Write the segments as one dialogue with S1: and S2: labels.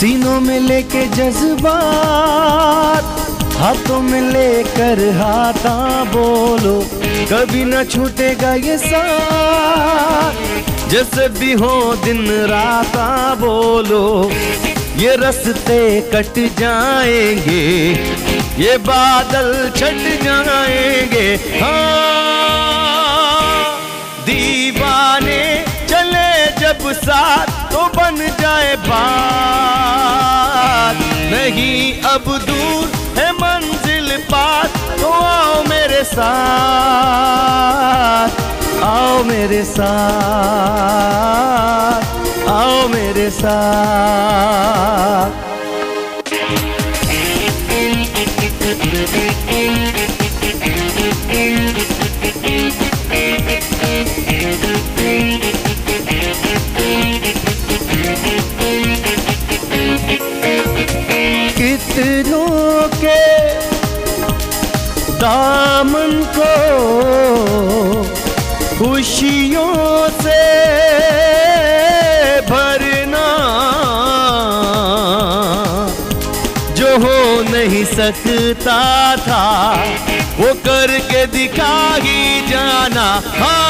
S1: सीनों में लेके जज्बात, हाथों में लेकर हाथा बोलो, कभी न छूटेगा ये साथ, जैसे भी हो दिन राता बोलो, ये रास्ते कट जाएंगे, ये बादल छट जाएंगे। हाँ, दीवाने चले जब साथ तो बन जाए बात, नहीं अब दूर है मंजिल पास, तो आओ मेरे साथ, आओ मेरे साथ, आओ मेरे साथ। कितनों के दामन को खुशियों से भरना, जो हो नहीं सकता था वो करके दिखा ही जाना। हाँ,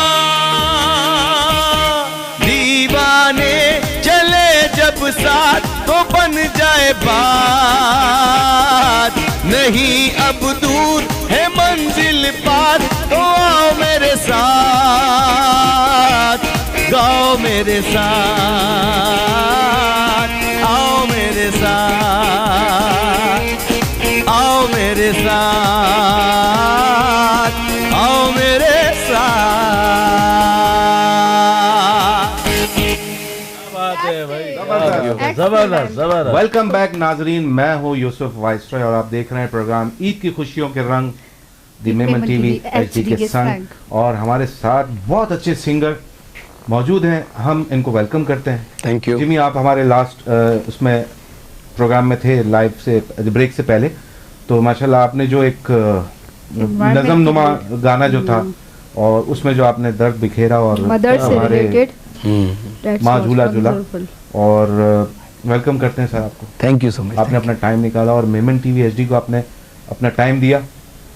S1: दीवाने चले जब साथ तो बन जाए बात, नहीं अब दूर है मंजिल पास, तो आओ मेरे साथ, गाओ मेरे साथ, आओ मेरे साथ, आओ मेरे साथ, आओ मेरे साथ।
S2: जबरदस्त जबरदस्त। वेलकम बैक नाजरीन, मैं हूँ यूसुफ वाइसरॉय और आप देख रहे हैं प्रोग्राम ईद की खुशियों के रंग दी मेमन टीवी एचडी के संग, और हमारे साथ बहुत अच्छे सिंगर मौजूद हैं। हम इनको वेलकम करते हैं।
S3: थैंक यू
S2: जिमी, आप हमारे लास्ट उसमें प्रोग्राम में थे, लाइव से ब्रेक से पहले, तो माशाल्लाह आपने जो एक नज़म नुमा गाना जो था और उसमें जो आपने दर्द बिखेरा और हमारे माँ झूला झूला, और वेलकम करते हैं सर आपको।
S3: Thank you so much.
S2: आपने अपना टाइम निकाला और मेमन टीवी एचडी को आपने अपना टाइम दिया।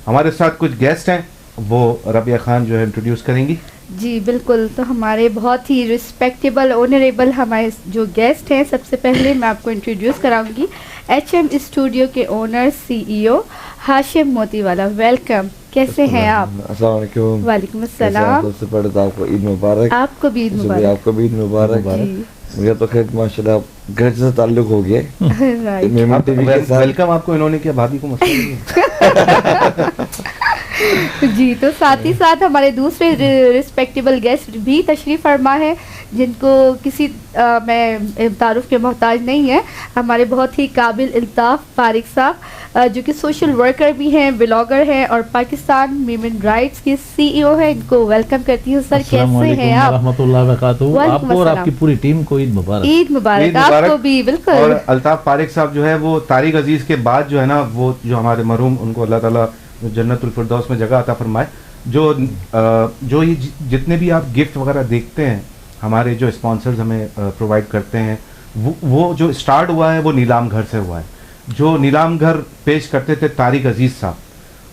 S2: हमारे साथ कुछ गेस्ट हैं, वो रबिया खान जो है इंट्रोड्यूस करेंगी।
S4: जी बिल्कुल, तो हमारे बहुत ही रिस्पेक्टेबल ऑनरेबल हमारे जो गेस्ट हैं, सबसे पहले मैं आपको इंट्रोड्यूस कराऊंगी HM स्टूडियो के owner CEO Hashim Motiwala. Welcome, कैसे हैं आप?
S3: अस्सलाम वालेकुम।
S4: वालेकुम अस्सलाम।
S3: सबसे पहले तो आपको ईद मुबारक।
S4: आपको भी ईद मुबारक।
S3: आपको भी ईद मुबारक। मुझे तो खैर माशाल्लाह घर से ताल्लुक हो गया। मेमन टीवी के साथ
S2: वेलकम आपको इन्होंने किया, भाभी को मसला नहीं।
S4: जी, तो साथ ही साथ हमारे दूसरे रिस्पेक्टेबल गेस्ट भी तशरीफ़ फरमा है, जिनको किसी मैं तारुफ के मोहताज नहीं है। हमारे बहुत ही काबिल इल्ताफ़ फारिक साहब, जो कि सोशल वर्कर भी हैं, ब्लॉगर हैं और पाकिस्तान ह्यूमन राइट्स के CEO हैं। इनको वेलकम करती हूँ। सर कैसे हैं आप?
S5: रहमतुल्लाह व बरकातहू। आपको और आपकी पूरी टीम को ईद मुबारक।
S4: ईद मुबारक आपको भी। बिल्कुल।
S2: और अल्ताफ फारिक साहब जो है वो तारिक अजीज के बाद जो है ना, वो जो हमारे मरहूम, उनको अल्लाह ताला जन्नतुल फिरदौस में जगह अता फरमाए। जो ये जितने भी आप गिफ्ट वगैरह देखते हैं, हमारे जो स्पॉन्सर्स हमें प्रोवाइड करते हैं, वो जो स्टार्ट हुआ है वो नीलाम घर से हुआ है। जो नीलाम घर पेश करते थे तारिक अजीज साहब,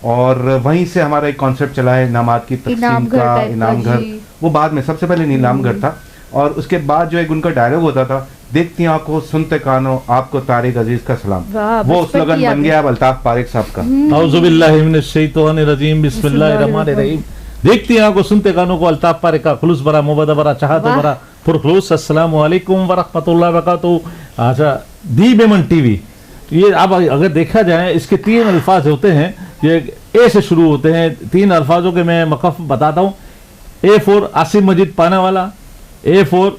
S2: और वहीं से हमारा एक कॉन्सेप्ट चला है इनामात की तकसीम का। इनाम घर वो बाद में, सबसे पहले नीलाम घर था, और उसके बाद जो एक उनका डायलॉग होता था, देखती आंखों सुनते कानों आपको तारिक अजीज का सलाम, वो स्लोगन बन गया अब अल्ताफ फारिक साहब का।
S5: औज़ु बिल्लाहि मिनश शैतानिर रजीम, बिस्मिल्लाहिर रहमानिर रहीम। देखती आंखों सुनते कानों को अल्ताफ फारिक का खुलूस भरा मुबद्दा भरा चाहत भरा पुरखुलूस। अस्सलामु अलैकुम व रहमतुल्लाहि व बरकातहू। अच्छा, दी मेमन टीवी, ये अब अगर देखा जाए इसके 3 अल्फाज होते हैं, ये ए से शुरू होते हैं। 3 अल्फाजों के मैं मकफ बताता हूँ। A for Asif Majid Panawala, A for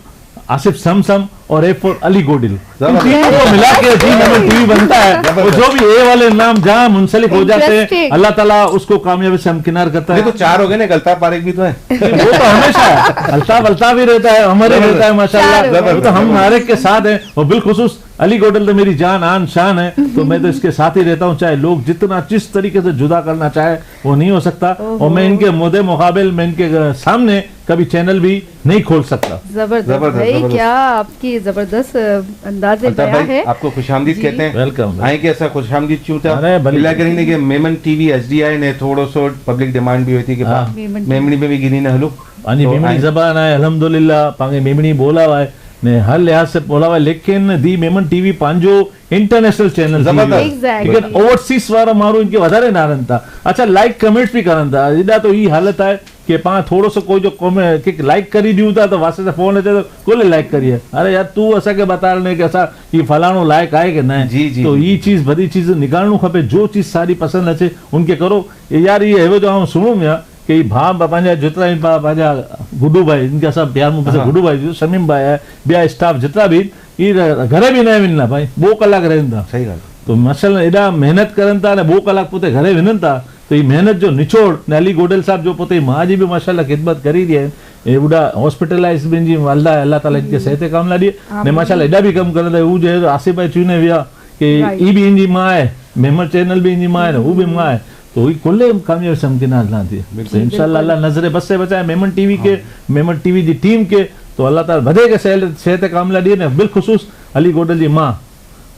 S5: Asif Samsam और A फॉर अली गोडिल। तीनों को मिला के टीवी बनता है। और जो भी ए वाले नाम जहाँ मुंसलिक हो जाते हैं, अल्लाह ताला उसको कामयाबी से हमकिनार करता है।
S2: तो 4 हो गए ना, अल्ताफ फारिक भी तो है।
S5: वो तो हमेशा है, अल्ताफ भी रहता है, हमारे रहता है माशाल्लाह। तो हम हमारे के साथ हैं, और बिलखुसूस अली गोडल तो मेरी जान आन शान है, तो मैं तो इसके साथ ही रहता हूँ। चाहे लोग जितना जिस तरीके से जुदा करना चाहे वो नहीं हो सकता, और मैं इनके मुद्दे मुकाबिल, मैं इनके सामने कभी चैनल भी नहीं खोल सकता।
S4: जबरदस्त भाई, क्या आपकी ही जबरदस्त अंदाज़े
S2: अल्ताफ
S4: बयां
S2: भाई,
S4: है।
S2: आपको खुशामदीद कहते हैं।
S5: वेलकम।
S2: आए कि ऐसा खुशामदीद क्यों था?
S5: अरे भली-
S2: इला करीने के मेमन टीवी एसडीआई ने थोड़ो सो पब्लिक डिमांड भी हुई थी कि
S5: हाँ।
S2: मेमनी में भी गिनी न हलो
S5: पंहिंजी
S2: तो
S5: मेमणी
S2: आए-
S5: ज़बान आहे अल्हम्दुलिल्लाह, पंहिंजी मेमणी ॿोलाव आहे ने हर लिहाज से ॿोलाव आहे, लेकिन दी मेमन टीवी पंहिंजो इंटरनेशनल चैनल
S2: ज़बरदस्त।
S4: Exactly.
S5: ओवरसीज़ वारा माण्हू इनखे वधारे नारनि था। अच्छा, लाइक कमेंट्स बि करनि था। एॾा तो ई हालत आहे कि पाण थोरो सो कोई जो कंहिंखे लाइक करी ॾियूं था त वासे सां फोन अचे तो कोले लाइक करिए, अरे यार तू असांखे बताड़ने कि असां ही फलाणो लाइक आहे कि न आहे।
S2: जी, जी,
S5: तो
S2: जी।
S5: ये चीज़ बड़ी चीज़ निकालणो खपे। जो चीज़ सारी पसंद अचे उनके करो। यार ये हेवो जो आउं सुणूं पिया कि भाउ पंहिंजा जेतिरा आहिनि पंहिंजा गुड्डू भाई, इनके असां प्यार मुंह से
S2: हाँ।
S5: गुड्डू भाई, शमीम भाई है, ॿिया स्टाफ जेतिरा बि ये घरे बि न विन भाई, 2 कलाक रहनि था।
S2: सही ॻाल्हि।
S5: तो माशाल्लाह एॾा मेहनत करनि था ने 2 कलाक पोइ घरे वञनि था। तो ये मेहनत जो निचोड़ ने अली गोडल साहब जो पोइ माँ जी भी माशाल्लाह खिदमत करी रही है। ये बुढ़ा हॉस्पिटलाइज बि जी वालदा है, अल्लाह ताला इनके सेहत कामला ॾिए ने माशाल्लाह एॾा भी कम करंदा है। वो जो आसिफ भाई चुने विया कि ई भी इनजी माँ है, मेमन चैनल भी इनजी माँ है, वो भी माँ है, तो ये कुल कामयाबी समकिनार ना थी। तो इंशाल्लाह अल्लाह नजरे बस से बचाए मेमन टीवी के, मेमन टीवी की टीम के। तो अल्लाह ताला वधे के सेहत कामला ॾिए ने बिलखुसूस अली गोडल जी माँ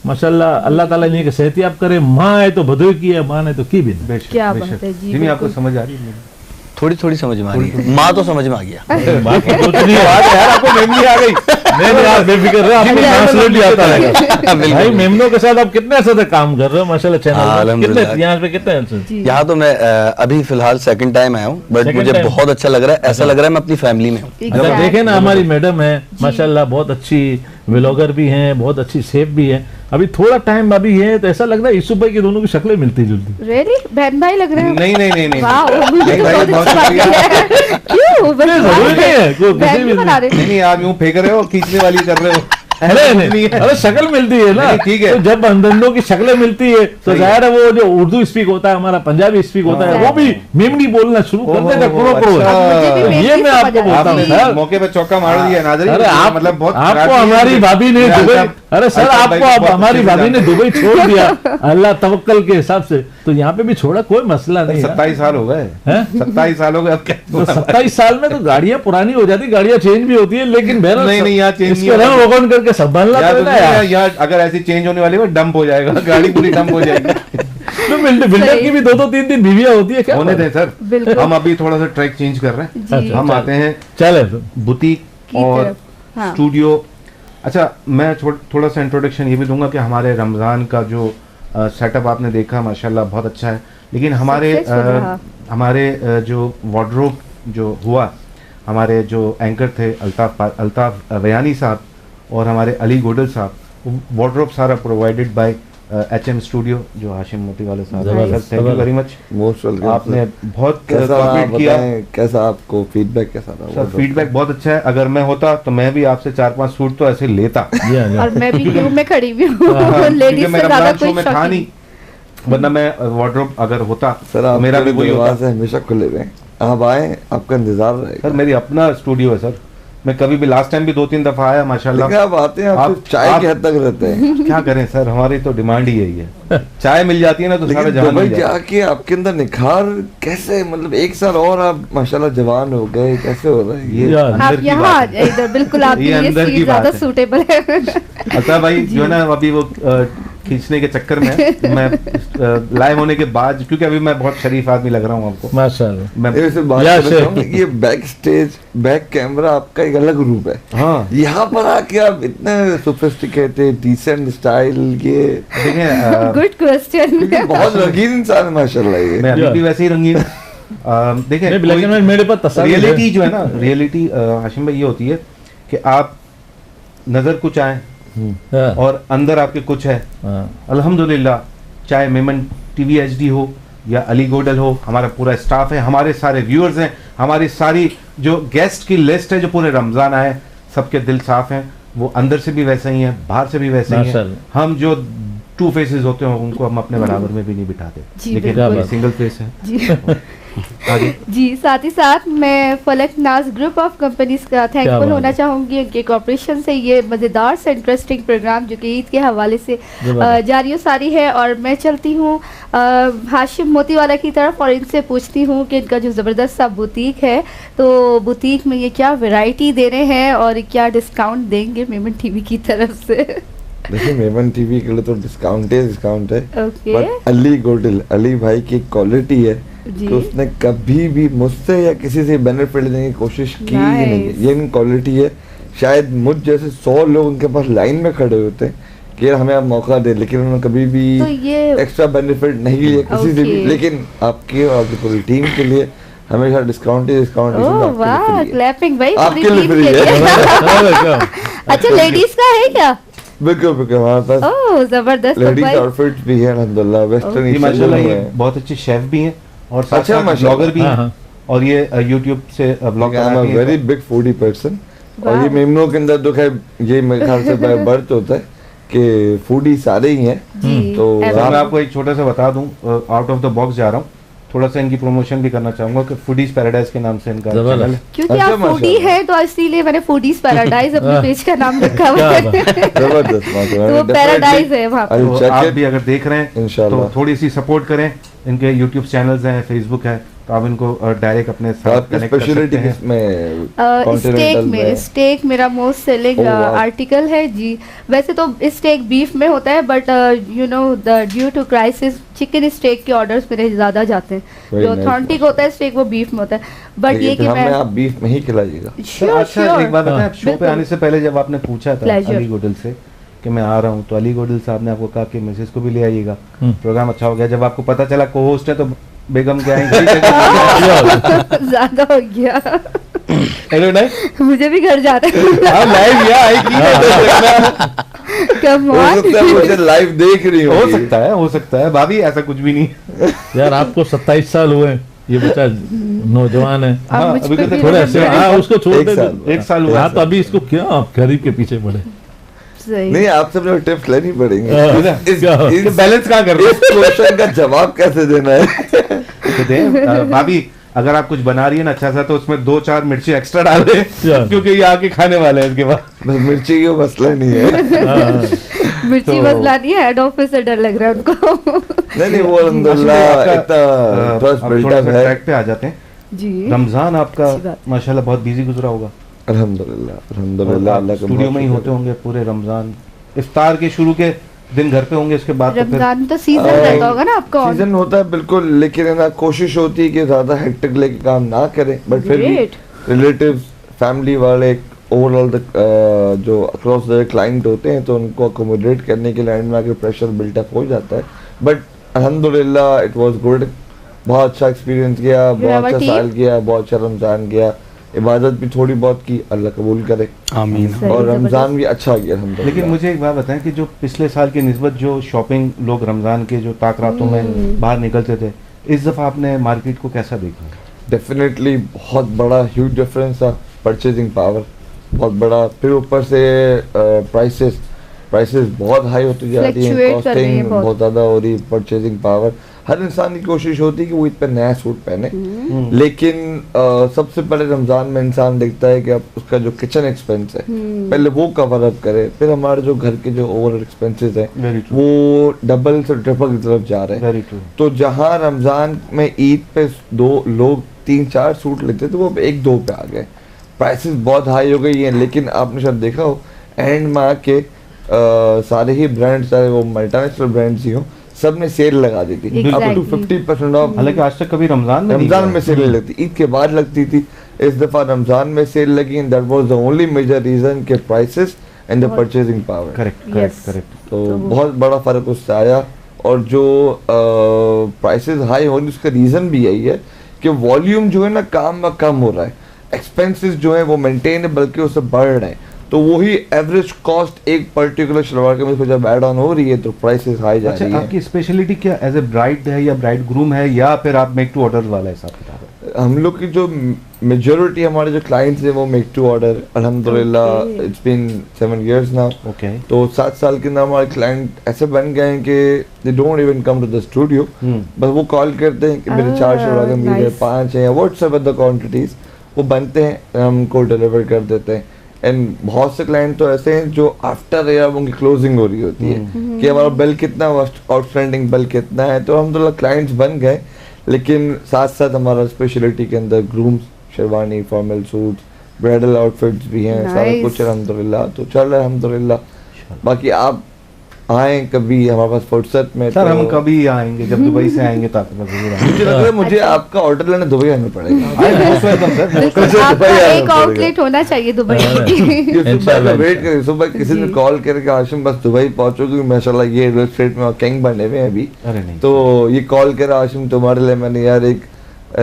S5: माशाल्लाह, अल्लाह ताला इन्हीं के सेहतियाब करे। माँ है तो भदोई की है, माँ है तो की भी नहीं।
S2: बेशक,
S4: क्या
S2: बेशक।
S4: बात है जी,
S2: जिमी, आपको
S4: बिल्कुल।
S2: समझ आ रही है?
S6: थोड़ी थोड़ी समझ में आ रही है, माँ तो समझ में आ गया।
S5: बाकी कुछ नहीं है।
S2: यार आपको मेमनी आ गई।
S5: नहीं यार, बेफिक्र रहो, आपको ट्रांसलेट भी आता रहेगा।
S6: बिल्कुल।
S5: भाई मेमनों के साथ आप कितने अर्से से काम कर रहे हो माशाल्लाह चैनल
S6: हाँ,
S5: में?
S6: अल्हम्दुलिल्लाह।
S5: कितने यहाँ पे कितने अर्से से?
S6: यहाँ तो मैं अभी फिलहाल सेकंड टाइम आया हूँ, बट
S5: Second
S6: मुझे
S5: time?
S6: बहुत अच्छा लग रहा है। ऐसा लग रहा है मैं अपनी फैमिली में हूँ।
S5: अगर देखें ना, हमारी मैडम है माशाल्लाह, बहुत अच्छी व्लॉगर भी हैं, बहुत अच्छी शेफ भी है। अभी थोड़ा टाइम अभी है तो ऐसा लग रहा है यूसुफ भाई की दोनों की शक्लें मिलती जुलती।
S4: रियली बहन भाई लग रहे हैं।
S2: नहीं नहीं नहीं नहीं
S4: वाह,
S2: नहीं भाई, बहुत शुक्रिया।
S4: क्यों
S5: जरूरी नहीं है, कोई
S4: बहन
S5: किसी भी
S4: भी बना रहे
S2: नहीं नहीं, आप यूं फेंक रहे हो, खींचने वाली कर रहे हो।
S5: अरे
S2: ऐसा कुछ
S5: नहीं,
S2: नहीं है।
S5: अरे शक्ल मिलती है ना।
S2: नहीं, ठीक है।
S5: तो जब बंदों की शक्लें मिलती है तो
S2: सही
S5: जाहिर है वो जो उर्दू स्पीक होता है, हमारा पंजाबी स्पीक होता है, वो भी मेमनी बोलना शुरू कर
S2: ओहो,
S5: देगा प्रो प्रो।
S2: अच्छा।
S4: मुझे भी
S5: तो ये
S4: मेमनी
S5: मैं
S4: समझ
S5: आपको
S4: आ
S5: बोलता
S4: रही
S5: हूँ
S4: है।
S5: सर।
S2: मौके पे चौका मार दिया नाज़रीन।
S5: अरे आप
S2: मतलब बहुत
S5: आपको
S2: खराब चीज़
S5: हमारी
S2: है।
S5: भाभी ने
S2: मेरा
S5: दुबई,
S2: अल्ताफ-
S5: अरे सर
S2: अल्ताफ भाई
S5: आपको
S2: को बहुत
S5: हमारी
S2: अच्छे से
S5: भाभी ने
S2: जानते
S5: दुबई छोड़ दिया अल्लाह तवक्कल के हिसाब से, तो यहाँ पे भी छोड़ा, कोई मसला
S2: हैं।
S5: नहीं है।
S2: 27 साल हो गए।
S5: हैं?
S2: 27 साल हो गए, अब क्या?
S5: तो 27 साल में तो गाड़ियां पुरानी हो जाती, गाड़ियां चेंज भी होती है, लेकिन बहरहाल
S2: नहीं, नहीं, यहाँ change
S5: इसके
S2: नहीं
S5: रंग
S2: होता।
S5: रोगन करके संभालना
S2: यार
S5: पड़ेगा
S2: दुनिया
S5: यार।
S2: यार अगर ऐसी चेंज होने वाली है, डंप हो जाएगा, गाड़ी पूरी डंप हो जाएगी।
S5: तो बिल्डर की भी 2-2-3-3 बीवियां होती है क्या?
S2: होने दें सर।
S4: बिल्कुल।
S2: हम अभी थोड़ा सा ट्रैक चेंज कर रहे हैं।
S4: जी।
S2: हम आते हैं
S5: चले तो
S2: बुटीक
S4: की
S2: और
S4: तरफ। हाँ।
S2: स्टूडियो। अच्छा, मैं थोड़ा सा इंट्रोडक्शन ये भी दूंगा कि हमारे रमज़ान का जो सेटअप आपने देखा माशाल्लाह बहुत अच्छा है, लेकिन हमारे जो वार्डरोब जो हुआ, हमारे जो एंकर थे अल्ताफ वयानी साहब और हमारे अली गोडल साहब, वार्डरोब सारा प्रोवाइडेड बाय HM स्टूडियो, जो हाशिम मोती वाले साहब।
S5: जबरदस्त,
S2: thank you very much.
S3: Most welcome.
S2: आपने बहुत
S3: कैसा
S2: कोऑपरेट
S3: आप
S2: किया
S3: बताएं, कैसा आपको फीडबैक कैसा
S2: सर।
S3: रहा?
S2: फीडबैक बहुत अच्छा है। अगर मैं होता तो मैं भी आपसे 4-5 सूट तो ऐसे लेता।
S4: और मैं भी क्यों में खड़ी भी हूँ,
S2: हाँ,
S4: लेडीज
S2: क्योंकि मैं
S4: से ज्यादा
S2: रमजान शो
S4: कोई
S2: में
S4: शौक
S2: था
S4: नहीं।
S2: नहीं, वरना मैं वार्डरोब अगर होता
S3: सर
S2: तो
S3: आप
S2: मेरा भी वही होता।
S3: दरवाजे हमेशा खुले हुए हैं, आप आए, आपका इंतजार रहेगा।
S2: सर मेरी अपना स्टूडियो है सर। मैं कभी भी लास्ट टाइम भी 2-3 दफा आया माशाल्लाह।
S3: लेकिन आप आते हैं, आप
S2: आप-
S3: सिर्फ चाय
S2: आप-
S3: के हद तक रहते हैं।
S2: क्या करें सर, हमारी तो डिमांड ही यही है। चाय मिल जाती है ना तो सारा
S3: लेकिन
S2: जहान
S3: दुबई
S2: मिल जाता है।
S3: जाके आपके अंदर निखार कैसे, मतलब 1 साल और आप माशाल्लाह जवान हो गए, कैसे हो रहा है
S2: ये
S5: यार,
S2: अंदर
S4: आप
S2: की
S4: यहाँ
S2: बात है।
S4: इधर बिल्कुल आपके
S2: ये
S4: लिए
S2: अंदर की
S4: सीट
S2: बात
S4: ज्यादा
S2: है।
S4: सूटेबल है।
S2: अच्छा भाई, जो है ना अभी वो खींचने के चक्कर में है, तो मैं लाइव होने के बाद, क्योंकि अभी मैं बहुत शरीफ आदमी लग रहा हूँ आपको,
S5: माशाल्लाह।
S2: मैं
S3: ये सिर्फ बात
S5: या
S3: कर रहा हूँ कि ये बैक स्टेज, बैक कैमरा आपका एक अलग रूप है।
S2: हाँ
S3: यहाँ पर आके आप इतने सोफिस्टिकेटेड, डिसेंट स्टाइल, ये
S2: देखें
S4: गुड क्वेश्चन।
S3: क्योंकि बहुत रंगीन इंसान है माशाल्लाह ये।
S2: मैं अभी
S5: Yeah.
S2: भी वैसे ही रंगीन देखें
S5: नहीं, ब्लैक एंड व्हाइट मेरे पास तस्वीर है।
S2: रियलिटी जो है ना, रियलिटी हाशिम भाई ये होती है कि आप नजर कुछ आए
S5: हाँ,
S2: और अंदर आपके कुछ है।
S5: हाँ।
S2: अल्हम्दुलिल्लाह, चाहे मेमन टीवी HD हो या अली गोडल हो, हमारा पूरा स्टाफ है, हमारे सारे व्यूअर्स हैं, हमारी सारी जो गेस्ट की लिस्ट है जो पूरे रमजान आए, सबके दिल साफ हैं। वो अंदर से भी वैसे ही हैं, बाहर से भी वैसे ही हैं।
S5: माशाल्लाह।
S2: हम जो 2 फेसेस होते हैं उनको हम अपने बराबर में भी नहीं बिठाते,
S4: जी,
S2: लेकिन
S5: बिल्कुल।
S2: ये सिंगल फेस है।
S4: जी
S2: आगे
S4: जी, साथ ही साथ मैं फलक नाज ग्रुप ऑफ कंपनीज का थैंकफुल
S5: बात
S4: होना
S5: है।
S4: चाहूँगी उनके कॉपरेशन से ये मज़ेदार से इंटरेस्टिंग प्रोग्राम जो कि ईद के हवाले से जारी व सारी है। और मैं चलती हूँ हाशिम मोतीवाला की तरफ और इनसे पूछती हूँ कि इनका जो ज़बरदस्त सा बुटीक है, तो बुटीक में ये क्या वैरायटी दे रहे हैं और क्या डिस्काउंट देंगे मेमन टीवी की तरफ से?
S3: देखिए मेमन टीवी के लिए तो डिस्काउंट है
S4: ओके।
S3: बट अली भाई की क्वालिटी है
S4: जी।
S3: कि उसने कभी भी मुझसे या किसी से बेनिफिट लेने की कोशिश की ही नहीं है। ये इनकी क्वालिटी है। शायद मुझ जैसे 100 लोग उनके पास लाइन में खड़े होते हैं कि यार हमें आप मौका दे, लेकिन उन्होंने कभी भी
S4: तो ये
S3: एक्स्ट्रा बेनिफिट नहीं लिया किसी से भी।
S4: ओके।
S3: लेकिन आपके और आपकी पूरी टीम के लिए हमेशा डिस्काउंट
S4: ओह वाह, क्लैपिंग भाई पूरी
S3: आपके लिए
S4: टीम
S3: फ्री
S4: के
S3: है।
S4: लिए। अच्छा, लेडीज का है क्या?
S3: बिल्कुल हमारे पास
S4: ओह जबरदस्त
S3: लेडीज
S4: भाई।
S3: आउटफिट्स भी है अल्हम्दुलिल्लाह, वेस्टर्न
S2: ये माशाल्लाह ये बहुत अच्छे शेफ भी हैं और साथ
S3: अच्छा,
S2: साथ
S3: माशाल्लाह।
S2: ब्लॉगर भी
S5: हाँ,
S2: हैं
S5: हाँ।
S2: और ये यूट्यूब से blog
S3: I am a very big foodie person. और ये मेमनों के अंदर तो खैर ये मेरे ख्याल से बाय बर्थ होता है कि फूडी सारे ही हैं।
S4: जी,
S3: तो
S2: मैं आपको एक छोटा सा बता दूं, आउट ऑफ द बॉक्स जा रहा हूँ, थोड़ा सा इनकी प्रमोशन भी करना चाहूंगा कि फूडीज पैराडाइज के नाम से इनका
S5: जबरदस्त।
S2: चैनल है।
S4: क्योंकि
S3: अच्छा,
S4: आप फूडी
S3: माशाल्लाह।
S4: हैं तो इसीलिए मैंने फूडीज पैराडाइज अपने पेज का नाम रखा हुआ
S5: क्या
S4: है।
S5: बात।
S3: जबरदस्त
S4: तो वो पैराडाइज है वहाँ पे।
S2: तो आप भी अगर देख रहे हैं
S3: इंशाल्लाह।
S2: तो थोड़ी सी सपोर्ट करें। इनके यूट्यूब चैनल्स हैं, फेसबुक है, तो आप इनको डायरेक्ट अपने साथ
S3: आपकी
S2: कनेक्ट कर सकते
S3: स्पेशलिटी
S2: हैं।
S3: किसमें?
S4: स्टेक
S3: कॉन्टिनेंटल
S4: में स्टेक मेरा most selling
S3: Oh, wow.
S4: Article है जी। वैसे तो स्टेक बीफ में होता है but you know due to crisis chicken steak के ऑर्डर्स मेरे ज़्यादा जाते हैं।
S3: Very
S4: जो
S3: nice,
S4: ऑथेंटिक होता है स्टेक वो बीफ में होता है। बट ये कि
S3: हमें
S4: मैं
S3: आप बीफ में ही खिलाइएगा।
S2: तो अच्छा एक बात बताएं, आप शो पे
S4: बिल्कुल।
S2: आने से पहले जब आपने पूछा था
S4: Pleasure.
S2: अली गोडल से कि मैं आ रहा हूँ, तो अली गोडल साहब ने आपको कहा कि मिसेस को भी ले आइएगा, प्रोग्राम अच्छा हो गया। जब आपको पता चला को होस्ट है तो बेगम के आएंगे
S4: ज़्यादा हो गया।
S2: हेलो नहीं
S4: मुझे भी घर जाना है।
S2: आप लाइव या आएगी
S4: Come
S3: हो
S4: on.
S3: सकता है मुझे लाइव देख रही
S2: हो
S3: होगी।
S2: सकता है भाभी, ऐसा कुछ भी नहीं।
S5: यार आपको 27 साल हुए हैं, ये बच्चा नौजवान है।
S4: अब
S2: हाँ,
S4: मुझ
S2: अभी
S4: पे
S2: तो
S4: भी
S5: थोड़ा
S4: नजर
S5: ऐसे
S4: है।
S5: हाँ उसको छोड़
S3: एक
S5: दे
S3: साल।
S5: दो।
S2: एक साल हुआ
S5: हाँ तो अभी इसको क्यों आप गरीब के पीछे बढ़े?
S4: सही।
S3: नहीं, आपसे मुझे टिप्स लेनी पड़ेंगी।
S5: हाँ, क्या?
S2: बैलेंस कहाँ कर रहे
S3: इस क्वेश्चन का जवाब कैसे देना है?
S2: तो दे भाभी, अगर आप कुछ बना रही है ना अच्छा सा, तो उसमें 2-4 मिर्ची एक्स्ट्रा डाल दे, क्योंकि ये आके खाने वाले हैं इसके बाद।
S3: बस मिर्ची का मसला नहीं है।
S4: मिर्ची
S2: तो-
S4: बस लानी है, हेड ऑफिस से डर लग रहा है उनको।
S3: नहीं वो अल्हम्दुलिल्लाह इतना ट्रस्ट
S2: अब
S3: बिल्ट
S2: थोड़ा
S3: अप
S2: सा
S3: है।
S2: ट्रैक पे आ जाते हैं।
S4: जी।
S2: रमजान आपका
S4: अच्छी बात।
S2: माशाल्लाह बहुत बिजी गुजरा होगा।
S3: अल्हम्दुलिल्लाह
S2: आप
S3: अल्लाह का
S2: स्टूडियो में ही
S3: बहुत
S2: होते होंगे पूरे रमजान, इफ्तार के शुरू के दिन घर पे होंगे, उसके बाद तो फिर
S4: रमजान में तो सीजन रहता होगा ना आपका on?
S3: सीजन होता है बिल्कुल, लेकिन है ना कोशिश होती है कि ज्यादा हेक्टिक लेके काम ना करें, बट फिर भी
S4: Great.
S3: रिलेटिव्स फैमिली वाले ओवरऑल जो अक्रॉस द क्लाइंट होते हैं तो उनको अकोमोडेट करने के लिए एंड में आके प्रेशर बिल्टअप हो जाता है। बट अल्हम्दुलिल्लाह इट वाज गुड, बहुत अच्छा एक्सपीरियंस किया,
S4: You have
S3: बहुत
S4: a
S3: अच्छा
S4: team?
S3: साल किया, बहुत अच्छा रमजान किया, इबादत भी थोड़ी बहुत की, अल्लाह कबूल करे,
S6: आमीन।
S4: सही,
S3: और
S4: जबरदस्त।
S3: रमजान भी अच्छा गया अल्हम्दुलिल्लाह।
S2: लेकिन मुझे एक बात बताएं कि जो पिछले साल की निस्बत जो शॉपिंग लोग रमजान के जो ताक रातों में बाहर निकलते थे, इस दफा आपने मार्केट को कैसा देखा?
S3: डेफिनेटली बहुत बड़ा ह्यूज डिफरेंस था, परचेजिंग पावर बहुत बड़ा, फिर ऊपर से प्राइसेस बहुत हाई होती जा रही है,
S4: Fluctuate कर रही है
S3: कॉस्टिंग
S4: बहुत।
S3: बहुत ज़्यादा हो रही है, परचेजिंग पावर, हर इंसान की कोशिश होती है कि वो ईद पे नया सूट पहने, लेकिन सबसे पहले रमज़ान में इंसान देखता है कि अब उसका जो किचन एक्सपेंस है पहले वो कवर अप करे, फिर हमारे जो घर के जो ओवरऑल एक्सपेंसेस
S2: Very
S3: हैं
S2: true.
S3: वो डबल से ट्रिपल की तरफ जा रहे हैं।
S2: Very true.
S3: तो जहाँ रमजान में ईद पे दो लोग 3-4 सूट लेते थे वो अब 1-2 पे आ गए, प्राइसेस बहुत हाई हो गई हैं। लेकिन आपने शायद देखा हो एंड में आके सारे ही ब्रांड्स, चाहे वो मल्टीनेशनल ब्रांड्स ही हो, सब ने सेल लगा दी थी, अप टू
S4: Exactly.
S3: 50% ऑफ।
S2: हालांकि आज तक कभी रमजान में नहीं
S3: रमजान
S2: किया।
S3: में सेल नहीं लगती, ईद के बाद लगती थी, इस दफा रमजान में सेल लगी and that was the only major reason के prices and the purchasing power.
S2: Correct
S4: Yes.
S2: Correct correct.
S3: तो बहुत बड़ा फर्क उससे आया, और जो प्राइसेस हाई होने उसका रीजन भी यही है कि वॉल्यूम जो है ना काम में कम हो रहा है, एक्सपेंसेस जो है वो मेंटेन है बल्कि उससे बढ़ रहे हैं, तो वही एवरेज कॉस्ट एक पर्टिकुलर शलवार कमीज पर जब ऐड ऑन हो रही है तो प्राइसेस हाई जा
S2: अच्छा,
S3: रही है।
S2: आपकी स्पेशलिटी क्या एज ए ब्राइड है या ब्राइड ग्रूम है या फिर आप मेक टू ऑर्डर वाला हिसाब किताब है?
S3: हम लोग की जो मेजोरिटी हमारे जो क्लाइंट्स हैं वो मेक टू ऑर्डर, अल्हम्दुलिल्लाह it's been 7 years now.
S2: Okay.
S3: तो 7 साल के अंदर हमारे क्लाइंट ऐसे बन गए हैं कि they don't even come to the studio, बस वो कॉल करते हैं कि मेरे 4 शोरागा मील है, 5 है या व्हाट्सएप द क्वांटिटीज, वो बनते हैं, हम उनको डिलीवर कर देते हैं। एंड बहुत से क्लाइंट तो ऐसे हैं जो आफ्टर एयर उनकी क्लोजिंग हो रही होती है कि हमारा बिल कितना, आउटस्टैंडिंग बिल कितना है, तो अल्हम्दुलिल्लाह क्लाइंट्स बन गए। लेकिन साथ साथ हमारा स्पेशलिटी के अंदर grooms, sherwani, formal suits, bridal outfits भी हैं, सारा कुछ अल्हम्दुलिल्लाह तो चल रहा है अल्हम्दुलिल्लाह। बाकी आप आए कभी हमारे पास फुर्सत में,
S2: सर
S3: तो
S2: हम कभी आएंगे, जब दुबई से आएंगे तो आपके पास जरूर आएंगे।
S3: मुझे लग रहा है मुझे आपका ऑर्डर लेने दुबई आना पड़ेगा।
S4: बिल्कुल, आपका एक आउटलेट होना चाहिए दुबई में।
S3: सुबह वेट करें, सुबह किसी ने कॉल करके आशिम बस दुबई पहुंचोगे, माशाल्लाह ये रियल एस्टेट में किंग बने हुए हैं अभी,
S2: अरे नहीं।
S3: तो ये कॉल करा आशिम तुम्हारे लिए मैंने यार एक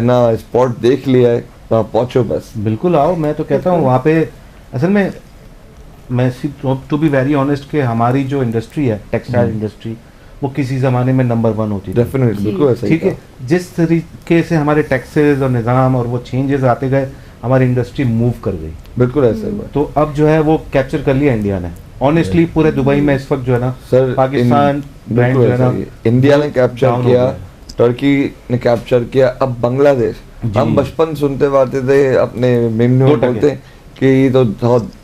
S3: ना स्पॉट देख लिया है, वहाँ पहुंचो बस।
S2: बिल्कुल आओ, मैं तो कहता हूँ वहाँ पे असल में मैं टू बी वेरी ऑनेस्ट कि हमारी जो इंडस्ट्री है, टेक्सटाइल इंडस्ट्री, वो किसी ज़माने में नंबर 1 होती थी।
S3: डेफिनेटली, बिल्कुल ऐसा ही
S2: ठीक है, जिस तरीके से हमारे टैक्सेस और निज़ाम और वो चेंजेस आते गए, हमारी इंडस्ट्री मूव कर गई।
S3: बिल्कुल ऐसा ही हुआ।
S2: तो अब जो है वो कैप्चर कर लिया इंडिया ने। ऑनेस्टली पूरे दुबई में इस वक्त जो है ना
S3: सर
S2: पाकिस्तान ब्रांड जो है ना,
S3: इंडिया ने कैप्चर
S2: down हो
S3: किया,
S2: गया।
S3: टर्की ने कैप्चर किया, अब बांग्लादेश। हम बचपन सुनते आते थे अपने मेमनू
S2: दो टके।
S3: बोलते कि ये तो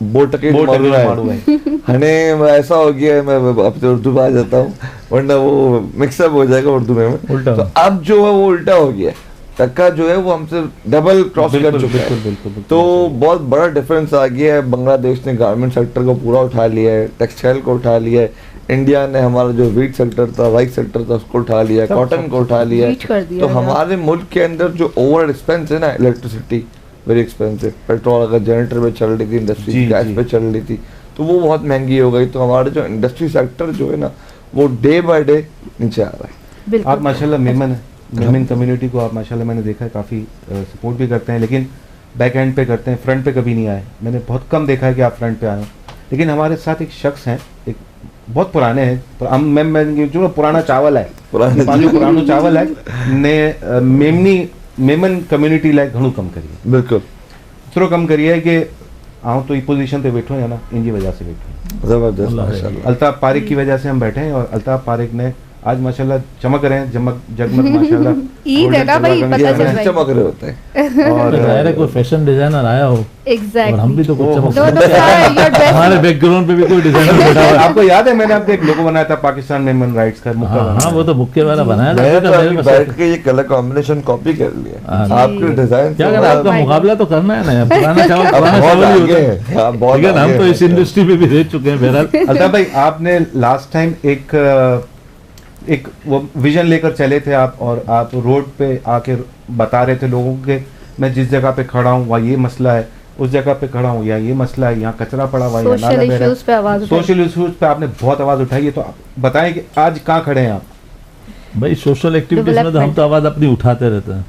S3: बोटके
S2: बोट
S3: मारू
S2: मारू
S3: है,
S2: है।
S3: हने ऐसा हो गया है, मैं अब तो उर्दू में आ जाता हूँ वरना वो मिक्सअप हो जाएगा उर्दू में।
S5: उल्टा।
S3: तो अब जो है वो उल्टा हो गया, टक्का जो है वो हमसे डबल क्रॉस कर
S2: बिल्कुल,
S3: चुका
S2: बिल्कुल,
S3: है।
S2: बिल्कुल, बिल्कुल,
S3: तो
S2: बिल्कुल।
S3: बहुत बड़ा डिफरेंस आ गया है। बांग्लादेश ने गारमेंट सेक्टर को पूरा उठा लिया है, टेक्सटाइल को उठा लिया है, इंडिया ने हमारा जो वीट सेक्टर था, राइस सेक्टर था, उसको उठा लिया, कॉटन को उठा लिया
S4: Reach कर
S3: है।
S4: दिया
S3: तो
S4: है।
S3: हमारे मुल्क के अंदर जो ओवर एक्सपेंस है ना, इलेक्ट्रिसिटी वेरी एक्सपेंसिव, पेट्रोल अगर जनरेटर पे चल रही थी, इंडस्ट्री
S2: जी,
S3: गैस
S2: जी।
S3: पे चल रही थी, तो वो बहुत महंगी हो गई। तो हमारा जो इंडस्ट्री सेक्टर जो है ना, वो डे बाय डे नीचे आ रहा है।
S2: आप
S4: बिल्कुल
S2: माशाल्लाह मेमन कम्युनिटी को आप माशाल्लाह मैंने देखा है काफ़ी सपोर्ट भी करते हैं, लेकिन बैक एंड पे करते हैं, फ्रंट पे कभी नहीं आए। मैंने बहुत कम देखा है कि आप फ्रंट पे आए हो। लेकिन हमारे साथ एक शख्स हैं, एक बहुत पुराने हैं, मैं जो पुराना चावल है, पुराना चावल है ने मेमन कम्युनिटी लाइक घणो कम करिए,
S3: बिल्कुल
S2: एतिरो कम करिए कि आऊँ तो ये पोजीशन पे बैठो है ना, इनकी वजह से बैठो।
S3: जबरदस्त माशाल्लाह।
S2: अल्ताफ पारिक की वजह से हम बैठे हैं, और अल्ताफ पारिक ने आज माशाल्लाह चमक रहे हैं, जगमग माशाल्लाह।
S4: ईद है ना भाई,
S2: गोल्डन
S4: पता
S2: कलर
S4: चल
S2: का
S4: रहा है।
S3: चमक रहे होते हैं।
S2: और
S5: जाहिर है कोई फैशन डिजाइनर आया हो, और हम भी तो कुछ चमक
S4: No, no, sir, you're best.
S5: हमारे बैकग्राउंड पे भी कोई डिजाइनर बैठा हुआ है।
S2: आपको याद है मैंने आपको एक लोगो बनाया था पाकिस्तान मेमन राइट्स का, मुक्का
S5: हाँ
S2: बनाया
S5: हाँ, वो तो मुक्के वाला बनाया था,
S3: मैं
S5: अभी
S3: तो
S5: तो मेरे
S3: अभी
S5: में
S3: बैठ
S5: सब-
S3: के ये कलर कॉम्बिनेशन कॉपी कर लिया,
S5: हाँ।
S3: आपके डिजाइन
S5: क्या करें, आपका
S4: my
S5: मुकाबला तो करना है ना, पुराना चावल
S3: अब
S5: पुराना
S3: बहुत
S5: चावल ही
S3: आगे
S5: होता
S3: है,
S5: है।
S3: हाँ, बहुत
S5: लेकिन हम
S3: आगे
S5: तो
S3: है।
S5: इस इंडस्ट्री में भी रह चुके हैं बहरहाल।
S2: अल्ताफ भाई आपने लास्ट टाइम एक वो विजन लेकर चले थे आप, और आप रोड पे आके बता रहे थे लोगों के, मैं जिस जगह पे खड़ा हूँ वहाँ ये मसला है, उस जगह पे खड़ा हूँ या ये मसला है, यहाँ कचरा पड़ा हुआ है, यहाँ
S4: सोशल
S2: नाला बह रहा है।
S4: इश्यूज पे आवाज उठाई।
S2: सोशल इश्यूज पे आपने बहुत आवाज उठाई है, तो आप बताएं कि आज कहाँ खड़े हैं आप?
S5: भाई सोशल एक्टिविटीज में तो हम तो आवाज अपनी उठाते रहते हैं,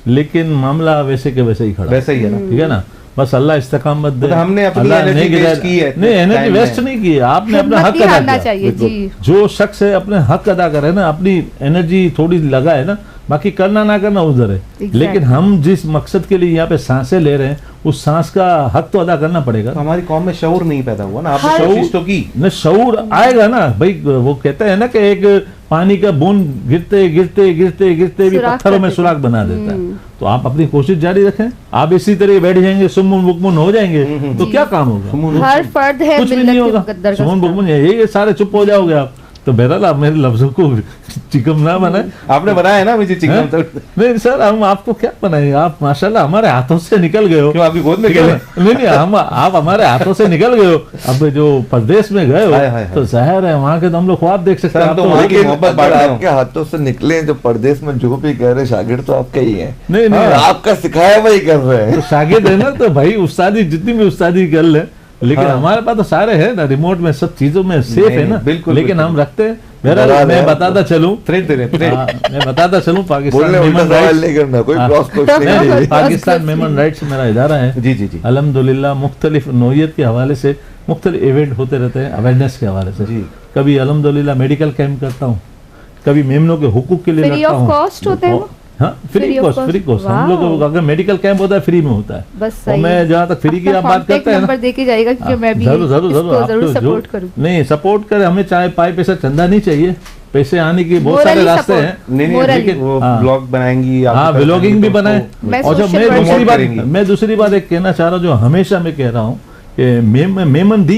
S5: लेकिन मामला वैसे के वैसे ही खड़ा है।
S2: वैसे ही है ना?
S5: ठीक है ना, बस अल्लाह इस्तकामत दे।
S2: मतलब हमने अपनी
S5: अल्लाह
S2: energy
S5: नेक
S2: waste
S5: हिदायत-
S2: की है
S5: नहीं, एनर्जी
S2: time
S5: वेस्ट
S2: में।
S5: नहीं की है, आपने अपना
S4: खिदमत
S5: हक
S4: ही
S5: अदा
S4: करना
S5: किया।
S4: चाहिए जी।
S5: जो शख्स है अपने हक अदा करे ना, अपनी एनर्जी थोड़ी लगा है ना, बाकी करना ना करना उधर है।
S4: Exactly.
S5: लेकिन हम जिस मकसद के लिए यहाँ पे सांसें ले रहे हैं, उस सांस का हक तो अदा करना पड़ेगा।
S2: तो हमारी कौम में शऊर नहीं पैदा हुआ ना, आपने
S4: हर-
S2: कोशिश तो की।
S5: न शऊर आएगा ना भाई, वो कहते हैं ना कि एक पानी का बूंद गिरते गिरते गिरते गिरते भी
S4: सुराख
S5: पत्थरों
S4: कर
S5: में
S4: देता
S5: सुराख बना देता है। तो आप अपनी कोशिश जारी रखें, आप इसी तरह बैठ जाएंगे, सुमुन बुकमुन हो जाएंगे, तो क्या काम होगा?
S4: हर फर्द है
S5: कुछ भी
S4: मिल्लत
S5: नहीं
S4: के
S5: होगा।
S4: मुकद्दर का
S5: सुमुन
S4: सत्ता।
S5: बुकमुन ये सारे चुप हो जाओगे आप। तो बहरहाल आप मेरे लफ्जों को चिकम ना बनाए।
S2: आपने बनाया है ना मुझे चिकन
S5: हैं?
S2: तो।
S5: नहीं सर, हम आपको क्या बनाएंगे, आप माशाल्लाह हमारे हाथों से निकल गए हो।
S2: क्यों आपकी गोद में
S5: ठीक है
S2: खेले?
S5: ना? नहीं नहीं, हम आप हमारे हाथों से निकल गए हो। अब जो परदेश में गए
S2: हाय,
S5: हो
S2: हाय,
S5: तो जाहिर है वहाँ के तो हम लोग ख्वाब देख सकते
S2: सर,
S5: हैं।
S2: हम
S5: आप
S2: तो
S5: तो
S2: वहाँ की
S3: लेकिन
S2: मोहब्बत
S3: अगर
S2: बांट रहे हो।
S3: आपके हाथों से निकले जो परदेश में जो भी कह रहे शागिर्द तो आपके ही हैं।
S5: नहीं नहीं,
S3: आपका सिखाया वही कर रहे हैं।
S5: तो शागिर्द है ना, तो भाई उस्तादी जितनी भी उस्तादी कर ले, लेकिन
S2: हाँ।
S5: हमारे पास तो सारे हैं ना, रिमोट में सब चीजों में सेफ
S2: नहीं,
S5: है ना।
S2: बिल्कुल,
S5: लेकिन
S2: बिल्कुल।
S5: हम रखते हैं।
S3: डरा
S5: बहरहाल मैं
S3: रहे हैं
S5: बताता चलूं,
S2: थ्रेड दे रहे थ्रेड।
S5: हाँ, मैं बताता चलूं, पाकिस्तान
S3: बोलने उल्टा
S5: मेमन
S3: सवाल
S5: राइट्स,
S3: नहीं करना, कोई
S5: हाँ।
S3: क्रॉस क्वेश्चन
S5: नहीं,
S3: नहीं।
S5: नहीं, पाकिस्तान मेमन राइट्स मेरा इदारा है।
S2: जी जी जी
S5: अल्हम्दुलिल्लाह मुख्तलिफ नौइयत के हवाले से मुख्तलिफ इवेंट होते रहते हैं, अवेयरनेस के हवाले से।
S2: जी।
S5: कभी अल्हम्दुलिल्लाह मेडिकल कैंप करता हूँ, कभी मेमनों के हुकूक के लिए
S4: Free
S5: लड़ता
S4: of
S5: हूँ।
S4: cost होते हैं वो?
S5: हाँ free
S4: Free of
S5: course,
S4: cost.
S5: Free course. हम
S4: Wow.
S5: लोग अगर मेडिकल कैंप होता है फ्री में होता है।
S4: बस
S5: और
S4: सही
S5: मैं
S4: है।
S5: जहाँ तक फ्री की
S4: अपना
S5: आप बात
S4: contact
S5: करते हैं ना,
S4: नंबर देके जाइएगा क्योंकि मैं भी
S5: जरूर जरूर
S4: इसको
S5: जरूर
S4: जरूर
S5: आपको
S4: सपोर्ट
S5: जो
S4: करूँ।
S5: नहीं सपोर्ट करे, हमें चाहे पाई पैसा चंदा नहीं चाहिए, पैसे आने के बहुत सारे
S4: Morally
S5: रास्ते
S4: support.
S5: हैं।
S2: नहीं नहीं
S4: Morally.
S2: लेकिन वो
S5: हाँ।
S2: ब्लॉग बनाएंगी, आपकी
S5: हाँ
S2: तरफ
S5: व्लॉगिंग
S2: आएंगी
S5: भी
S2: तो
S5: बनाए।
S2: उसको
S4: मैं
S5: और जो
S4: social
S5: मैं
S4: worker
S5: दूसरी बात,
S2: करेंगी।
S5: मैं दूसरी बात एक कहना चाह रहा हूँ, जो हमेशा मैं कह रहा हूँ कि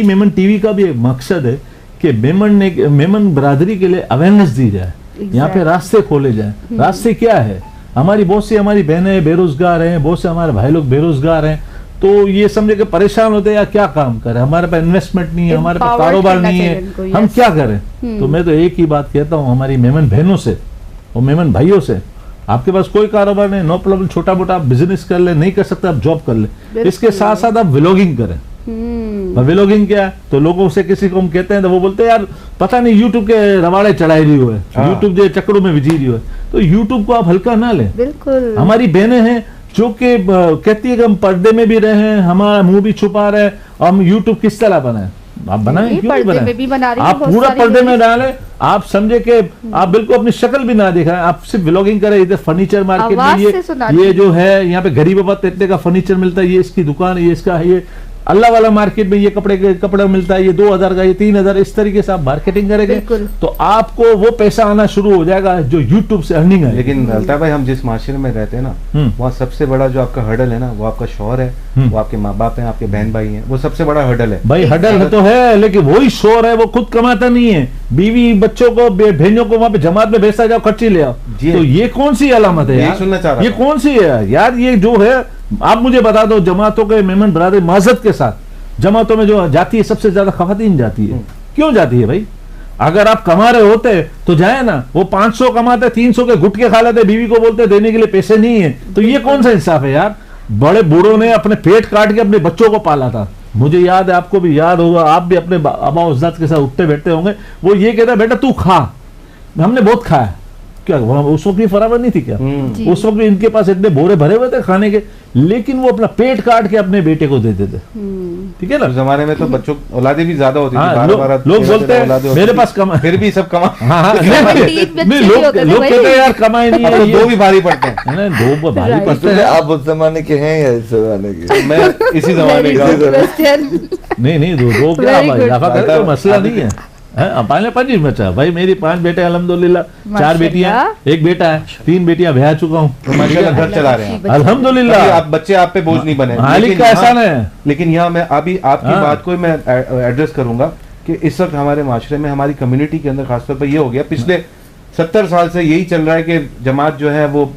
S5: मेमन टीवी का भी एक मकसद है कि मेमन बरादरी के लिए अवेयरनेस दी जाए, यहाँ पे
S4: Exactly.
S5: रास्ते खोले जाए। रास्ते क्या है, हमारी बहुत सी हमारी बहनें बेरोजगार हैं, बहुत से हमारे भाई लोग बेरोजगार हैं, तो ये समझे कि परेशान होते हैं यार क्या काम करें, हमारे पास इन्वेस्टमेंट नहीं है, हमारे पास
S4: Empowered
S5: कारोबार
S4: करना
S5: नहीं
S4: चाहिए
S5: है,
S4: इनको,
S5: हम
S4: yes.
S5: क्या करें। तो मैं तो एक ही बात कहता हूँ हमारी मेमन बहनों से और मेमन भाइयों से, आपके पास कोई कारोबार नहीं, नो प्रॉब्लम, छोटा मोटा आप बिजनेस कर ले, नहीं कर सकते आप जॉब कर ले,
S4: बिल्कुल।
S5: इसके साथ साथ आप व्लॉगिंग करें। व्लॉगिंग क्या है, तो लोगों से किसी को हम कहते हैं तो वो बोलते हैं यार पता नहीं यूट्यूब के रवाड़े चढ़ाई रही हुए,
S2: हाँ।
S5: यूट्यूब जो चक्करों में विजी रही हुए, तो यूट्यूब को आप हल्का ना लें।
S4: बिल्कुल।
S5: हमारी बहनें हैं जो कि कहती है कि हम पर्दे में भी रहे हैं, हमारा मुंह भी छुपा रहे हैं, और हम यूट्यूब किस तरह बनाए, आप बनाएं,
S4: नहीं,
S5: क्यों नहीं
S4: पर्दे में भी बना
S5: बनाएं,
S4: रही हैं
S5: आप
S4: बहुत
S5: पूरा
S4: सारी
S5: पर्दे में
S4: ladies।
S5: डालें, आप समझे कि आप बिल्कुल अपनी शक्ल भी ना दिखाएं, आप सिर्फ व्लॉगिंग करें। इधर फर्नीचर मार्केट
S4: आवाज
S5: में
S4: से सुना
S5: ये
S4: दीजिए।
S5: जो है यहाँ पे गरीब बाबा इतने का फर्नीचर मिलता है, ये इसकी दुकान है, ये इसका है, ये अल्लाह वाला मार्केट में ये कपड़ा मिलता है, ये 2000 का, ये 3000, इस तरीके से आप मार्केटिंग करेंगे
S4: बिल्कुल।
S5: तो आपको वो पैसा आना शुरू हो जाएगा जो यूट्यूब से अर्निंग है।
S2: लेकिन अल्ताफ भाई हम जिस माशरे में रहते हैं ना, वहाँ सबसे बड़ा जो आपका हर्डल है ना, वो आपका शौहर है, वो आपके माँ बाप हैं, आपके बहन भाई हैं, वो सबसे बड़ा हर्डल है।
S5: भाई हडल तो है, लेकिन वही शोर है, वो खुद कमाता नहीं है, बीवी बच्चों को बहनों को वहां पे जमात में भेजता जाओ, खर्ची ले आओ,
S2: जी।
S5: तो ये कौन सी अलामत है
S2: यही
S5: यार?
S2: सुनना चाह रहा
S5: ये
S2: था।
S5: कौन सी है यार? ये जो है आप मुझे बता दो, जमातों के मेमन बरादरी माजत के साथ जमातों में जो जाती है सबसे ज्यादा खवातीन जाती है, क्यों जाती है भाई? अगर आप कमा रहे होते तो जाए ना, वो 500 कमाते 300 के गुटके खा लेते, बीवी को बोलते देने के लिए पैसे नहीं है, तो ये कौन सा इंसाफ है यार? बड़े बूढ़ों ने अपने पेट काट के अपने बच्चों को पाला था, मुझे याद है, आपको भी याद होगा, आप भी अपने आबा उजदाद के साथ उठते बैठते होंगे, वो ये कहता बेटा तू खा, हमने बहुत खाया, क्या उस वक्त भी फरावर नहीं थी क्या?
S4: जी।
S5: उस वक्त भी इनके पास इतने बोरे भरे हुए थे खाने के, लेकिन वो अपना पेट काट के अपने बेटे को देते थे, ठीक है ना?
S2: उस जमाने में तो बच्चों औलादे भी ज्यादा होती थी,
S5: हाँ,
S2: 12-12
S5: लोग बोलते हैं,
S2: औलादे होती
S5: मेरे
S2: थी,
S5: पास कमा-
S2: फिर भी सब कमा
S5: हाँ हाँ,
S4: तीन बच्चे
S5: नहीं,
S4: भी
S5: लोग
S4: होते थे
S5: लोग
S4: भाई।
S5: कहते हैं यार कमाई नहीं है,
S2: अब
S5: ये
S2: दो भी भारी पड़ते हैं।
S5: है ना, दो भारी
S4: Right.
S5: पड़ते
S3: तो
S5: हैं।
S3: आप उस जमाने के हैं या इस जमाने के?
S2: मैं इसी जमाने का हूँ।
S5: नहीं नहीं, दो क्या
S4: Very good.
S5: इजाफा करे कोई मसला नहीं है। पहले 25 बच्चा भाई, मेरी 5 बेटे अल्हम्दुलिल्लाह, 4
S4: माशाल्लाह।
S5: बेटियां, 1 बेटा है, 3 बेटियां ब्याह चुका हूँ,
S2: तो माशाल्लाह घर चला रहे हैं आप।
S5: अल्हम्दुलिल्लाह।
S2: ताकि आप बच्चे आप पे बोझ नहीं बने।
S5: मालिक
S2: लेकिन
S5: का एहसान
S2: यहाँ-
S5: है।
S2: लेकिन यहाँ मैं अभी आपकी
S5: हाँ।
S2: बात को मैं एड्रेस करूंगा कि इस वक्त हमारे माशरे में, हमारी कम्युनिटी के अंदर खासतौर पर ये हो गया, पिछले 70 साल से यही चल रहा है कि जमात जो है वो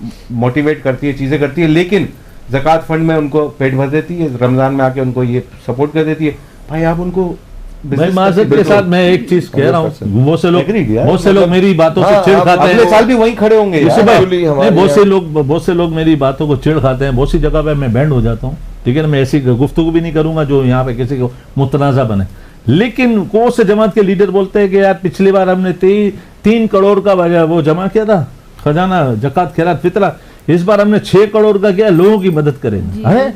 S2: मोटिवेट करती है, चीजें करती है, लेकिन ज़कात फंड में उनको पेट भर देती है, रमजान में आके उनको ये सपोर्ट कर देती है। भाई आप उनको
S5: भाई
S2: business
S5: माजरत
S2: करके
S5: के
S2: बिल्कुल-
S5: साथ मैं एक चीज कह रहा हूँ,
S3: 100%।
S5: बहुत से लोग
S2: Agreed यार,
S5: बहुत से लोग
S2: मतलब-
S5: मेरी बातों से
S3: हाँ,
S5: चिढ़
S3: आप
S5: खाते
S2: अगले
S5: हैं।
S2: साल भी वहीं खड़े होंगे
S5: यूसुफ
S2: यार।
S5: भाई,
S3: Actually हमारे
S5: नहीं, बहुत से लोग मेरी बातों को चिढ़ खाते हैं, बहुत सी जगह पे मैं बैंड हो जाता हूँ, ठीक है ना? मैं ऐसी गुफ्तगू भी नहीं करूंगा जो यहाँ पे किसी को मुतनाज़ा बने, लेकिन कौन से जमात के लीडर बोलते हैं कि यार पिछली बार हमने 3 करोड़ का वो जमा किया था, खजाना जकात खैरात फितरा, इस बार हमने 6 करोड़ का किया, लोगों की मदद करेंगे। अरे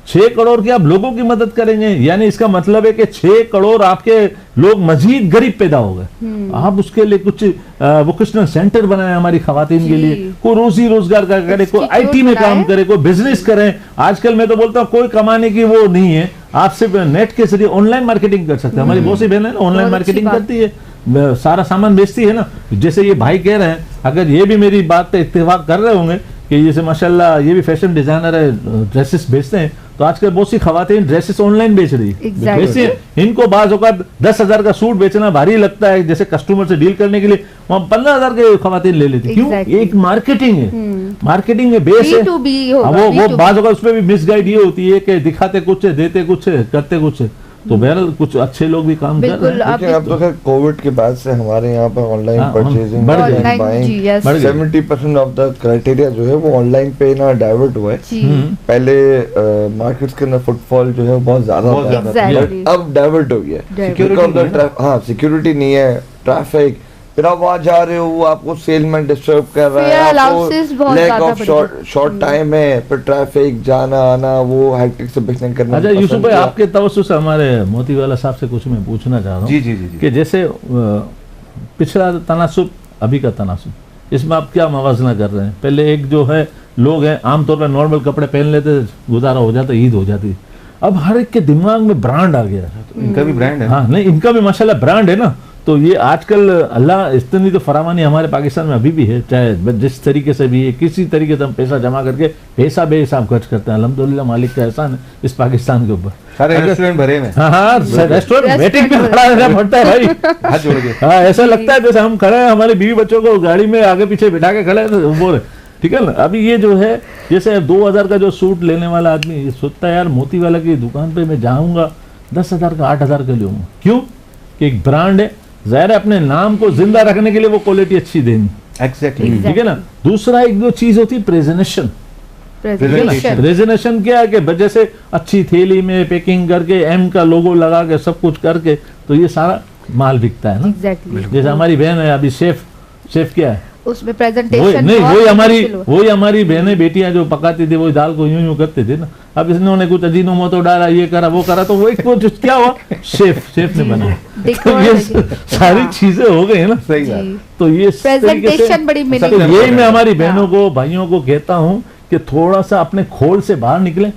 S5: 6 करोड़ की आप लोगों की मदद करेंगे, यानी इसका मतलब है कि 6 करोड़ आपके लोग मजीद गरीब पैदा हो गए, आप उसके लिए कुछ वोकेशनल सेंटर बनाए हमारी खवातीन के
S4: जी।
S5: लिए, कोई रोजी रोजगार का करे, कोई
S4: Institute
S5: आईटी में काम
S4: बनाए।
S5: करे, कोई बिजनेस करें। आजकल मैं तो बोलता हूँ कोई कमाने की वो नहीं है, आप सिर्फ नेट के जरिए ऑनलाइन मार्केटिंग कर सकते हैं। हमारी बहुत सी बहन है ना ऑनलाइन
S4: बहुत अच्छी
S5: मार्केटिंग
S4: बात।
S5: करती है, सारा सामान बेचती है ना, जैसे ये भाई कह रहे हैं, अगर ये भी मेरी बात पे इत्तेफाक कर रहे होंगे कि जैसे माशाल्लाह ये भी फैशन डिजाइनर है, ड्रेसेस बेचते हैं, तो आजकल बहुत सी खवातीन ड्रेसेस ऑनलाइन बेच रही है।
S4: Exactly.
S5: बेचती इनको बाज औकात 10,000 का सूट बेचना भारी लगता है, जैसे कस्टमर से डील करने के लिए वहाँ 15,000 के खवातीन ले लेती। क्यों?
S4: Exactly.
S5: एक मार्केटिंग है, मार्केटिंग में बेस है।
S4: B2B होगा,
S5: हाँ, वो
S4: B2B।
S5: बाज औकात उसमें भी मिसगाइड ये होती है कि दिखाते कुछ है, देते कुछ है, करते कुछ है, तो बहरहाल कुछ अच्छे लोग भी काम कर रहे
S4: बिल्कुल,
S5: हैं।
S4: आप
S3: लेकिन अब तो खैर कोविड के बाद से हमारे यहाँ पर ऑनलाइन
S5: हाँ,
S3: परचेजिंग
S5: बढ़ गया।
S4: Online, जी, yes।
S5: बढ़ गया।
S3: 70% ऑफ द क्राइटेरिया जो है वो ऑनलाइन पे ना डाइवर्ट हुआ है।
S4: जी।
S3: पहले मार्केट्स के अंदर फुटफॉल जो है बहुत ज्यादा
S2: बहुत
S3: होता
S2: ज्यादा
S3: था,
S4: Exactly।
S3: बट अब डाइवर्ट हो गया है।
S4: Divert।
S3: Because of the हाँ सिक्योरिटी नहीं है, ट्रैफिक, फिर आप वहाँ जा रहे हो, वो आपको सेलमैन डिस्टर्ब कर रहा
S4: Fare
S3: है,
S4: allowances
S3: आपको
S4: बहुत
S3: लैक
S4: ज्यादा
S3: ऑफ
S4: बढ़
S3: शॉर्ट टाइम है, फिर ट्रैफिक जाना आना, वो हैक्टिक से बिजनेस करना
S5: अच्छा
S3: पसंद
S5: यूसुफ भाई,
S3: किया।
S5: आपके तवज्जो से हमारे मोती वाला साहब से कुछ मैं पूछना चाह रहा हूँ
S2: जी जी जी जी।
S5: कि जैसे पिछला तनासुब, अभी का तनासुब, इसमें आप क्या मवाजना कर रहे हैं? पहले एक जो है लोग हैं आमतौर पर नॉर्मल कपड़े पहन लेते, गुजारा हो जाता, ईद हो जाती। अब हर एक के दिमाग में ब्रांड आ गया है।
S2: तो इनका भी ब्रांड है।
S5: हाँ नहीं, इनका भी माशाल्लाह ब्रांड है ना। तो ये आजकल अल्लाह इतनी तो फरामानी हमारे पाकिस्तान में अभी भी है, चाहे जिस तरीके से भी है, किसी तरीके से हम पैसा जमा करके पैसा बेहिसाब खर्च करते हैं। अल्हम्दुलिल्लाह मालिक का एहसान है इस पाकिस्तान के ऊपर।
S2: सारे रेस्टोरेंट भरे में।
S5: हाँ, रेस्टोरेंट वेटिंग में खड़ा रहना पड़ता है भाई।
S2: हाथ जोड़ के।
S5: हाँ, ऐसा लगता है जैसे हम खड़े हैं, हमारे बीवी बच्चों को गाड़ी में आगे पीछे बिठा के खड़े हैं, तो बोल ठीक है ना। अभी ये जो है जैसे 2000 का जो सूट लेने वाला आदमी ये सोचता है यार मोती वाला की दुकान पे मैं जाऊंगा 10,000 का 8,000 का लूंगा। क्यों? कि एक ब्रांड है, जाहिर है अपने नाम को जिंदा रखने के लिए वो क्वालिटी अच्छी देनी।
S2: एग्जैक्टली।
S5: ठीक है ना। दूसरा एक जो चीज होती है प्रेजेंटेशन। प्रेजेंटेशन क्या है कि जैसे अच्छी थैली में पैकिंग करके एम का लोगो लगा के सब कुछ करके, तो ये सारा माल बिकता है ना।
S4: एग्जैक्टली।
S5: जैसे हमारी बहन है अभी शेफ क्या है
S4: उसमें प्रेजेंटेशन
S5: नहीं, वही हमारी बहनें बेटियां जो पकाती थी वही दाल को यूं करते थे ना। अब इसने कुछ अजीनोमोटो डाला, ये करा वो करा, तो वो एक वो क्या हुआ, शेफ ने बनाया। तो ये सारी चीजें हो गई है ना।
S2: सही बात।
S5: तो ये
S4: प्रेजेंटेशन बड़ी
S5: तो यही मैं हमारी बहनों को भाइयों को कहता हूँ कि थोड़ा सा अपने खोल से बाहर निकले,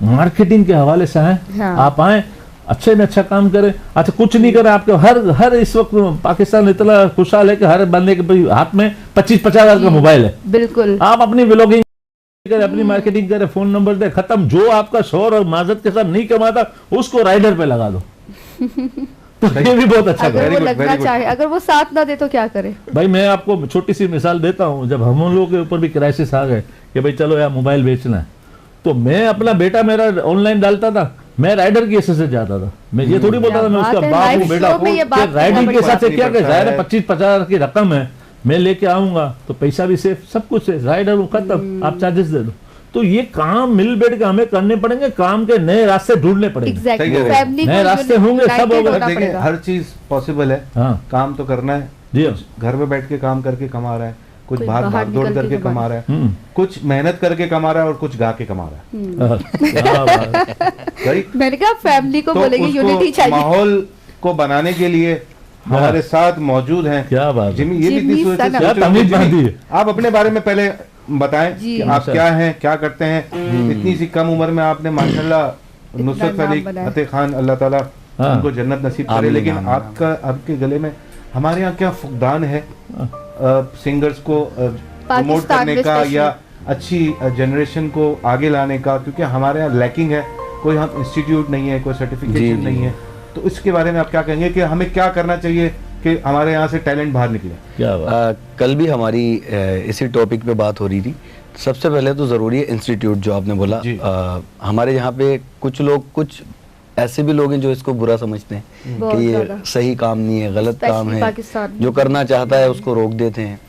S5: मार्केटिंग के हवाले से आए।
S4: हाँ।
S5: आप आए, अच्छे में अच्छा काम करें। अच्छा कुछ नहीं करे आपके हर इस वक्त पाकिस्तान इतना खुशहाल है कि हर बंदे के हाथ में 25-50 हज़ार का मोबाइल है।
S4: बिल्कुल।
S5: आप अपनी व्लॉगिंग करें, अपनी मार्केटिंग करें, फोन नंबर दे, खत्म। जो आपका शोर और माजत के साथ नहीं कमाता उसको राइडर पे लगा दो। तो ये भी बहुत अच्छा
S4: अगर
S5: करे।
S4: वो लगना चाहे, अगर वो साथ ना दे तो क्या करे?
S5: भाई मैं आपको छोटी सी मिसाल देता हूँ। जब हम लोगों के ऊपर भी क्राइसिस आ गए कि भाई चलो यार मोबाइल बेचना है, तो मैं अपना बेटा मेरा ऑनलाइन डालता था, मैं राइडर की एसे से जाता था। मैं ये थोड़ी बोलता था मैं उसका बाप हूँ बेटा हूँ। राइडिंग के साथ क्या कर जाहिर है 25-50 की रकम है, मैं लेके आऊंगा तो पैसा भी सेफ, सब कुछ है, राइडर हूँ, खत्म, आप चार्जेस दे दो। तो ये काम मिल बैठ के हमें करने पड़ेंगे, काम के नए रास्ते ढूंढने पड़ेंगे।
S4: एग्जैक्टली। फैमिली
S5: नए रास्ते होंगे, सब होगा।
S2: देखिए हर चीज पॉसिबल है।
S5: हाँ।
S2: काम तो करना है
S5: जी।
S2: घर में बैठ के काम करके कमा रहा है, कुछ
S4: कोई
S2: बाहर
S4: बाहर
S2: भाग दौड़
S4: निकल के
S2: करके
S4: कमा
S2: कमा रहा है, कुछ मेहनत करके कमा रहा है और कुछ गा के कमा रहा है। राइट।
S4: मैंने कहा फैमिली को
S2: तो
S4: बोलेंगे यूनिटी चाहिए।
S2: माहौल को बनाने के लिए हमारे साथ मौजूद हैं।
S5: क्या बात है।
S2: जिमी, ये भी इतनी
S4: जिमी
S2: सोच
S4: सनम।
S5: क्या तमीज बांधी है।
S2: आप अपने बारे में पहले बताएं
S4: जी।
S2: कि आप क्या हैं, क्या करते हैं। इतनी सी कम उम्र में आपने माशाल्लाह नुसरत
S4: नाम
S2: अली
S4: बनाया।
S2: फतेह खान, अल्लाह ताला
S5: हाँ।
S2: उनको जन्नत नसीब करे।
S6: आमीन,
S2: लेकिन
S6: आमीन।
S2: आपके गले में हमारे यहाँ क्या फुकदान है सिंगर्स को प्रमोट
S4: पाकिस्तान
S2: करने
S4: में
S2: का
S4: especially।
S2: या अच्छी जनरेशन को आगे लाने का, क्योंकि हमारे यहाँ लैकिंग है। कोई हम इंस्टीट्यूट नहीं है, कोई सर्टिफिकेशन
S6: जी।
S2: नहीं है। तो इसके बारे में आप क्या कहेंगे कि हमें क्या करना चाहिए कि हमारे यहाँ से टैलेंट बाहर निकले?
S5: क्या बात।
S6: कल भी हमारी इसी टॉपिक पे बात हो रही थी। सबसे पहले तो ज़रूरी है इंस्टीट्यूट, जो आपने बोला।
S2: जी।
S6: हमारे यहाँ पे कुछ लोग, कुछ ऐसे भी लोग हैं जो इसको बुरा समझते हैं
S4: बहुत
S6: कि ये
S4: ज़्यादा।
S6: सही काम नहीं है, गलत काम
S4: Especially
S6: है,
S4: पाकिस्तान में।
S6: जो करना चाहता है उसको रोक देते हैं।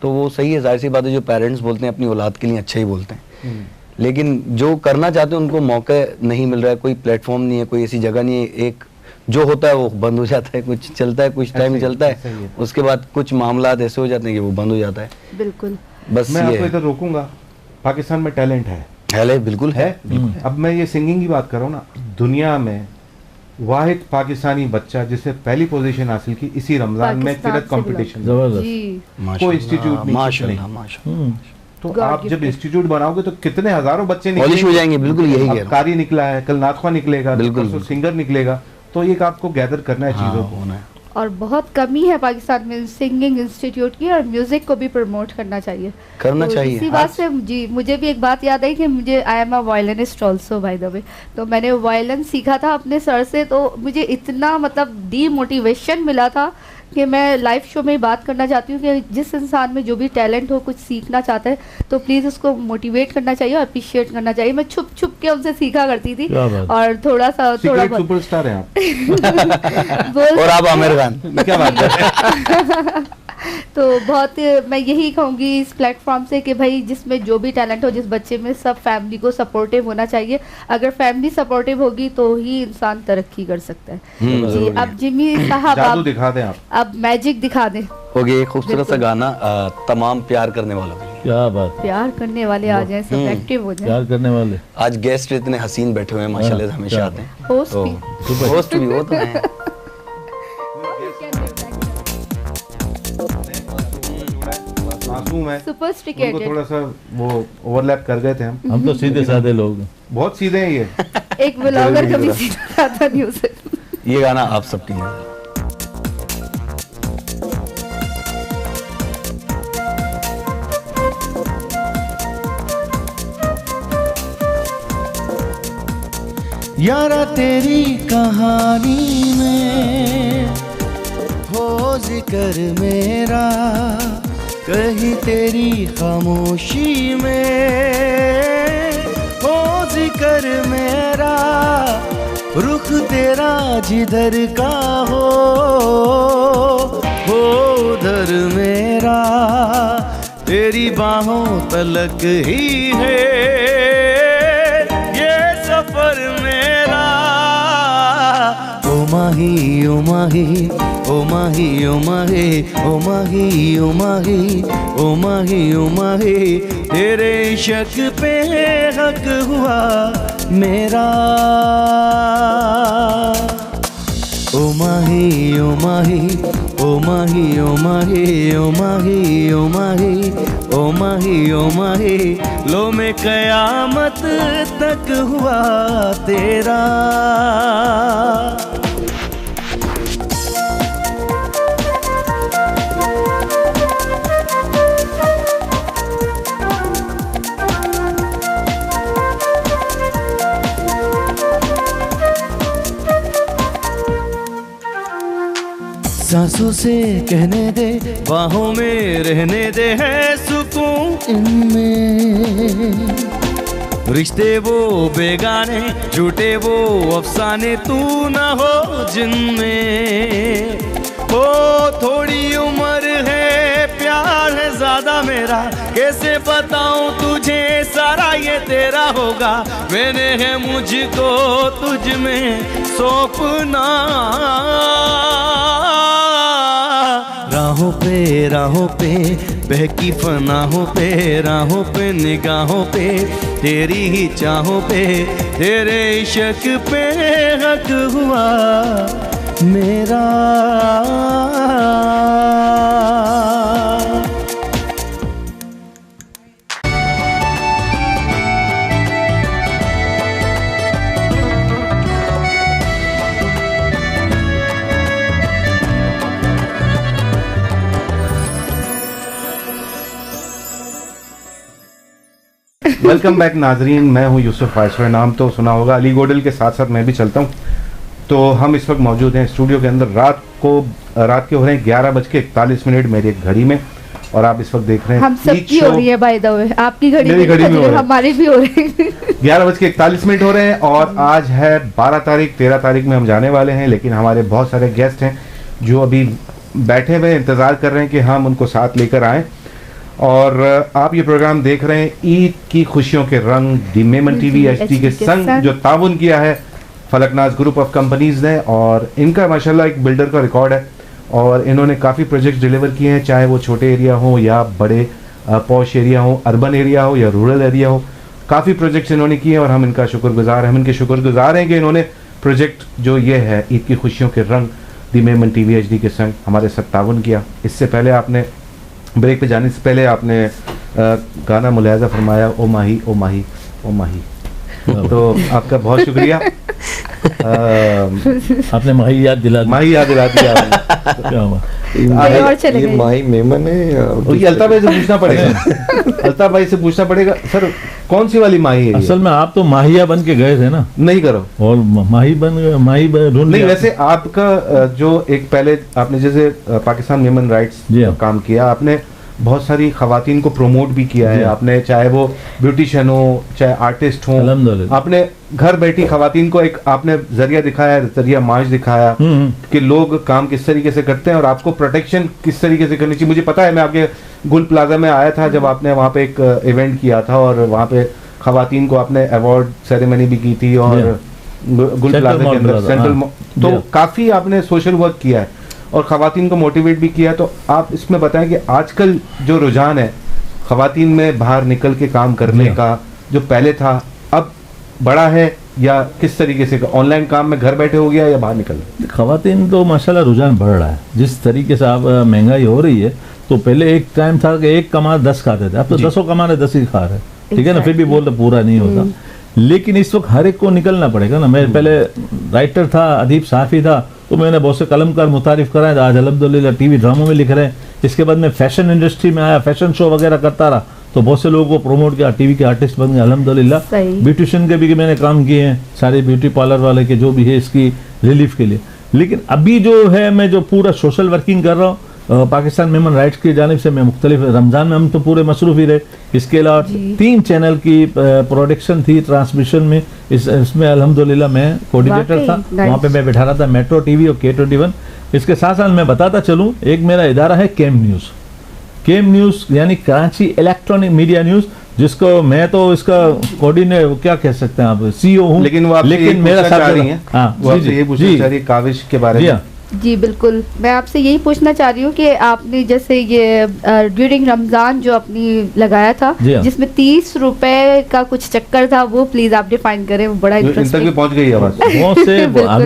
S6: तो वो सही है, जाहिर सी बात है, जो पेरेंट्स बोलते हैं अपनी औलाद के लिए अच्छा ही बोलते हैं। लेकिन जो करना चाहते हैं उनको मौका नहीं मिल रहा है, कोई प्लेटफॉर्म नहीं है, कोई ऐसी जगह नहीं है। एक जो होता है वो बंद हो जाता है, कुछ चलता है, कुछ टाइम
S2: ऐसे ही,
S6: चलता
S2: ऐसे ही
S6: है,
S2: है।
S6: उसके बाद कुछ मामला ऐसे हो जाते हैं कि वो बंद हो जाता है।
S4: बिल्कुल।
S6: बस
S2: मैं
S6: ये
S2: आपको
S6: है।
S2: इधर रोकूंगा। पाकिस्तान में टैलेंट है
S6: बिल्कुल है।
S2: अब मैं ये सिंगिंग की बात कर रहा हूँ ना, दुनिया में वाहिद पाकिस्तानी बच्चा जिसने पहली पोजीशन हासिल की इसी रमजान में
S4: पाकिस्तान
S2: किरत
S4: से
S2: कंपटीशन में।
S5: जबरदस्त।
S4: जी।
S2: कोई इंस्टीट्यूट नहीं, कुछ
S6: माशाल्लाह,
S2: नहीं।
S6: माशाल्लाह।
S2: तो
S4: God
S2: आप जब
S4: gifted।
S2: इंस्टीट्यूट बनाओगे तो कितने हजारों बच्चे
S6: पॉलिश हो जाएंगे, बिल्कुल यही कह रहा
S2: अब
S6: हूं।
S2: कारी निकला है, कल नाथवा निकलेगा,
S6: बिल्कुल,
S2: परसों सिंगर निकलेगा। तो ये आपको गैदर करना है
S6: हाँ,
S2: चीजों को।
S6: होना है।
S4: और बहुत कमी है पाकिस्तान में सिंगिंग इंस्टीट्यूट की, और म्यूजिक को भी प्रमोट करना चाहिए।
S6: करना
S4: तो
S6: चाहिए।
S4: इसी बात से जी मुझे भी एक बात याद आई कि मुझे I am a violinist also by the way. तो मैंने वायलिन सीखा था अपने सर से, तो मुझे इतना मतलब डीमोटिवेशन मिला था कि मैं लाइव शो में बात करना चाहती हूँ कि जिस इंसान में जो भी टैलेंट हो, कुछ सीखना चाहता है, तो प्लीज़ उसको मोटिवेट करना चाहिए और अप्रिशिएट करना चाहिए। मैं छुप छुप के उनसे सीखा करती थी
S5: क्या बात।
S4: और थोड़ा
S2: सीक्रेट
S4: बहुत
S2: सुपरस्टार हैं आप।
S4: बोल
S6: और आप आमिर खान।
S2: क्या बात है।
S4: तो बहुत मैं यही कहूँगी इस प्लेटफॉर्म से कि भाई जिसमें जो भी टैलेंट हो, जिस बच्चे में, सब फैमिली को सपोर्टिव होना चाहिए। अगर फैमिली सपोर्टिव होगी तो ही इंसान तरक्की कर सकता है। जी
S6: जरूरी
S4: अब
S6: है।
S4: जिमी साहब
S2: जादू
S4: आप
S2: दिखा दें आप।
S4: अब मैजिक दिखा दें।
S6: हो गया एक खूबसूरत सा गाना तमाम प्यार करने वालों के लिए।
S5: क्या बात।
S4: प्यार करने वाले आ जाएं, सब एक्टिव हो जाएं।
S5: प्यार करने वाले।
S6: आज गेस्ट इतने हसीन बैठे हुए हैं माशाल्लाह से, हमेशा आते हैं।
S4: होस्ट
S6: तो
S4: भी।
S6: होस्ट भी वो तो हैं।
S2: मासूम है, उनको
S4: सोफिस्टिकेटेड।
S2: थोड़ा सा वो ओवरलैप कर गए थे हम।
S5: तो सीधे साधे लोग हैं।
S2: बहुत सीधे हैं ये।
S4: एक ब्लॉगर कभी सीधा था नहीं उसे।
S6: ये गाना आप सबके लिए।
S1: यारा तेरी कहानी में हो जिक्र मेरा, कहीं तेरी खामोशी में हो जिक्र मेरा, रुख तेरा जिधर का हो उधर मेरा, तेरी बाहों तलक ही है ये सफर मेरा। ओ माही ओ माही ओ माही ओ माही ओ माही ओ माही ओ माही ओ माही, तेरे इश्क पे हक हुआ मेरा। ओ माही ओ माही ओ माही ओ माही ओ माही ओ माही ओ माही ओ माही, लो में कयामत तक हुआ तेरा। सांसों से कहने दे, बाहों में रहने दे, है सुकून इनमें। रिश्ते वो बेगाने, झूठे वो अफसाने, तू न हो जिनमें। ओ थोड़ी उम्र है, प्यार है ज्यादा मेरा, कैसे बताऊं तुझे सारा ये तेरा होगा। मैंने है मुझको तुझ में सौंपना, राहों पे बहकी फनाहों पे, राहों पे निगाहों पे, तेरी ही चाहों पे, तेरे इश्क पे हक हुआ मेरा।
S2: वेलकम बैक नाजरीन, मैं हूं यूसुफ आयशर। नाम तो सुना होगा, अली गोडल के साथ साथ मैं भी चलता हूं। तो हम इस वक्त मौजूद हैं स्टूडियो के अंदर। रात के हो रहे हैं 11:41 मेरी एक घड़ी में, और आप इस वक्त देख रहे हैं
S4: हम सबकी हो रही है बाय द वे, आपकी घड़ी
S2: मेरी घड़ी में हो रही है।
S4: हमारी भी हो रही है।
S2: 11:41 हो रहे हैं और आज है 12 तारीख। 13 तारीख में हम जाने वाले हैं, लेकिन हमारे बहुत सारे गेस्ट हैं जो अभी बैठे हुए इंतज़ार कर रहे हैं कि हम उनको साथ लेकर आएँ। और आप ये प्रोग्राम देख रहे हैं ईद की खुशियों के रंग, दी मेमन टीवी एचडी के संग, जो ताउन किया है फलकनाज ग्रुप ऑफ कंपनीज ने। और इनका माशाल्लाह एक बिल्डर का रिकॉर्ड है, और इन्होंने काफ़ी प्रोजेक्ट्स डिलीवर किए हैं, चाहे वो छोटे एरिया हो या बड़े पॉश एरिया हो, अर्बन एरिया हो या रूरल एरिया हो। काफ़ी प्रोजेक्ट्स इन्होंने किए और हम इनका शुक्रगुजार हैं। हम इनके शुक्रगुजार हैं कि इन्होंने प्रोजेक्ट जो ये है ईद की खुशियों के रंग, दी मेमन टीवी एचडी के संग हमारे साथ ताउन किया। इससे पहले आपने ब्रेक पे जाने से पहले आपने गाना मुलायजा फरमाया, ओ माही ओ माही ओ माही। तो आपका बहुत शुक्रिया।
S5: आपने माही याद दिला दी।
S2: माही याद दिला दिया
S5: क्या हुआ?
S3: ये माही मेमन है या
S2: ये अल्ताफ भाई से पूछना पड़ेगा। अल्ताफ भाई से पूछना पड़ेगा, सर कौन सी वाली माही है?
S5: असल में आप तो माहिया बन के गए थे ना।
S2: नहीं करो,
S5: और माही ढूंढ
S2: नहीं। वैसे आपका जो एक पहले आपने जैसे पाकिस्तान ह्यूमन राइट्स काम किया, आपने बहुत सारी खवातीन को प्रमोट भी किया है आपने, चाहे वो ब्यूटिशियन हो, चाहे आर्टिस्ट हो, आपने घर बैठी खवातीन को एक आपने जरिया दिखाया, जरिया मार्च दिखाया कि लोग काम किस तरीके से करते हैं और आपको प्रोटेक्शन किस तरीके से करनी चाहिए। मुझे पता है, मैं आपके गुल प्लाजा में आया था जब आपने वहाँ पे एक इवेंट किया था, और वहाँ पे खवातीन को आपने अवार्ड सेरेमनी भी की थी, और गुल प्लाजा के अंदर सेंट्रल, तो काफ़ी आपने सोशल वर्क किया है और ख़वातीन को मोटिवेट भी किया। तो आप इसमें बताएं कि आजकल जो रुझान है ख़वातीन में बाहर निकल के काम करने का, जो पहले था अब बड़ा है, या किस तरीके से ऑनलाइन काम में घर बैठे हो गया या बाहर निकल?
S5: ख़वातीन तो माशाल्लाह रुझान बढ़ रहा है। जिस तरीके से आप महंगाई हो रही है तो पहले एक टाइम था कि एक कमा 10 खाते थे, अब तो 10 कमा रहे 10 ही खा रहे, ठीक है ना, फिर भी बोल रहे पूरा नहीं होता। लेकिन इस वक्त हर एक को निकलना पड़ेगा ना। मैं पहले राइटर था, अदीब सहाफ़ी था, तो मैंने बहुत से कलमकार मुतारिफ कराए, आज अल्हम्दुलिल्लाह टीवी ड्रामों में लिख रहे हैं। इसके बाद मैं फैशन इंडस्ट्री में आया, फैशन शो वगैरह करता रहा, तो बहुत से लोगों को प्रमोट किया, टीवी के आर्टिस्ट बन गए अल्हम्दुलिल्लाह। ब्यूटिशियन के भी मैंने काम किए हैं, सारे ब्यूटी पार्लर वाले के जो भी है इसकी रिलीफ के लिए। लेकिन अभी जो है मैं जो पूरा सोशल वर्किंग कर रहा हूँ पाकिस्तान मेमन राइट्स की जानिब से, मैं मुख्तलिफ, रमज़ान में हम तो पूरे मसरूफ ही रहे, इसके अलावा 3 चैनल की प्रोडक्शन थी ट्रांसमिशन में, इसमें अल्हम्दुलिल्लाह मैं कोऑर्डिनेटर था, वहाँ पे मैं बैठा रहा था, मेट्रो टीवी और K21। इसके साथ साथ मैं बताता चलूँ, एक मेरा इदारा है केम न्यूज़ यानी कराची इलेक्ट्रॉनिक मीडिया न्यूज़, जिसको मैं तो इसका कोऑर्डिनेटर क्या कह सकते हैं आप, CEO हूँ,
S2: लेकिन वो
S5: लेकिन मेरा साथ
S2: ये पूछना चाह रही है काविश के बारे में।
S4: जी बिल्कुल, मैं आपसे यही पूछना चाह रही हूँ कि आपने जैसे ये ड्यूरिंग रमज़ान जो अपनी लगाया था, जिसमें 30 रुपए का कुछ चक्कर था, वो प्लीज आप डिफाइन करें, वो बड़ा इंटरेस्टिंग
S2: पहुंच गई आवाज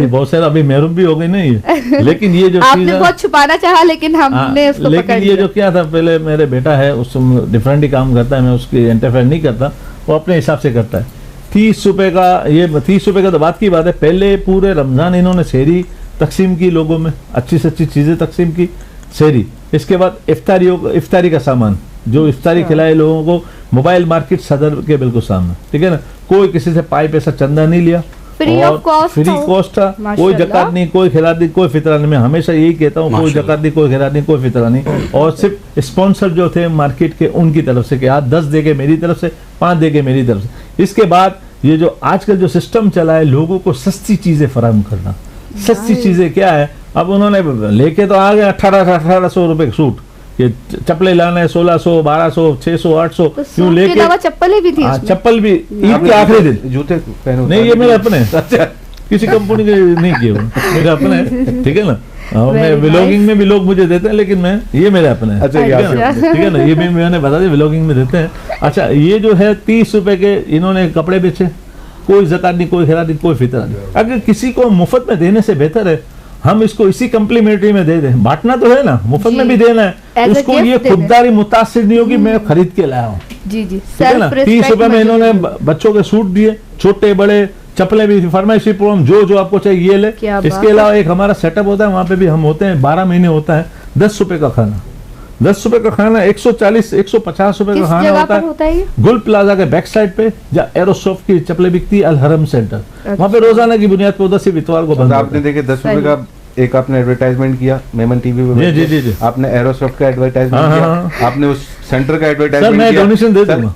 S5: बहुत से अभी महरूम भी हो गई नहीं है। लेकिन ये जो
S4: आपने बहुत छुपाना चाहा, लेकिन हमने उसको पकड़ लिया।
S5: ये जो क्या था, पहले मेरे बेटा है, उस डिफरेंट ही काम करता है, मैं उसकी इंटरफेयर नहीं करता, वो अपने हिसाब से करता है। 30 रुपए का, ये 30 रुपए का तो बात की बात है, पहले पूरे रमज़ान इन्होंने सेहरी तकसीम की, लोगों में अच्छी से अच्छी चीज़ें तकसीम की, सेहरी। इसके बाद इफ्तारी का सामान, जो इफ्तारी खिलाए लोगों को, मोबाइल मार्केट सदर के बिल्कुल सामने, ठीक है ना, कोई किसी से पाई पैसा चंदा नहीं लिया, फ्री कॉस्ट था, कोई जकात नहीं, कोई खिलात नहीं, कोई फितरा नहीं। मैं हमेशा यही कहता हूँ, कोई जकात नहीं, कोई खिलात नहीं, कोई फितरा नहीं। और सिर्फ स्पॉन्सर जो थे मार्केट के, उनकी तरफ से कि आप 10 देंगे मेरी तरफ से, 5 देंगे मेरी तरफ से। इसके बाद ये जो आजकल जो सिस्टम चला है, लोगों को सस्ती चीज़ें फराहम करना। सस्ती चीजें क्या है, अब उन्होंने लेके तो आ गए 1800 रुपए सूट, ये चप्पलें लाना है 1600, 1200, 600, 800, क्यों लेके
S4: चप्पलें भी थी,
S5: चप्पल भी ईद के आखिरी दिन,
S2: जूते पहनो
S5: नहीं, ये मेरे अपने, किसी कंपनी के नहीं किए, मेरे अपने, ठीक है ना। मैं व्लॉगिंग में भी लोग मुझे देते हैं, लेकिन मैं ये मेरे अपने हैं, ठीक है ना, ये भी मैंने बता दिया व्लॉगिंग में देते हैं। अच्छा, ये जो है 30 रुपए के इन्होंने कपड़े बेचे, कोई ज़कात नहीं, कोई खिरात नहीं, कोई फितरा नहीं। अगर किसी को मुफ्त में देने से बेहतर है हम इसको इसी कम्प्लीमेंटरी में दे दें, बांटना तो है ना, मुफ्त में भी देना है, उसको ये खुददारी मुतासिर नहीं होगी मैं खरीद के लाया हूँ,
S4: जी जी,
S5: ठीक है ना। 30 रुपए में इन्होंने बच्चों के सूट दिए, छोटे बड़े, चप्पलें भी, फरमाइशी प्रोग्राम जो आपको चाहिए ये ले। इसके अलावा एक हमारा सेटअप होता है, वहाँ पे भी हम होते हैं, 12 महीने होता है, 10 रुपए का खाना, 10 रुपए का खाना, 140 150 रुपए का खाना होता है। गुल प्लाजा के बैक साइड पे जहाँ एरोसॉफ्ट की चप्पलें बिकती है, अल हरम सेंटर, वहाँ पे रोजाना की बुनियाद पर 10 इतवार को बंद।
S2: आपने देखे 10 रुपए का एक आपने एडवर्टाइजमेंट किया मेमन टीवी पे, जी, आपने एरोसॉफ्ट का एडवर्टाइजमेंट किया, आपने उस सेंटर का एडवर्टाइजमेंट किया।
S5: मैं डोनेशन दे दूंगा,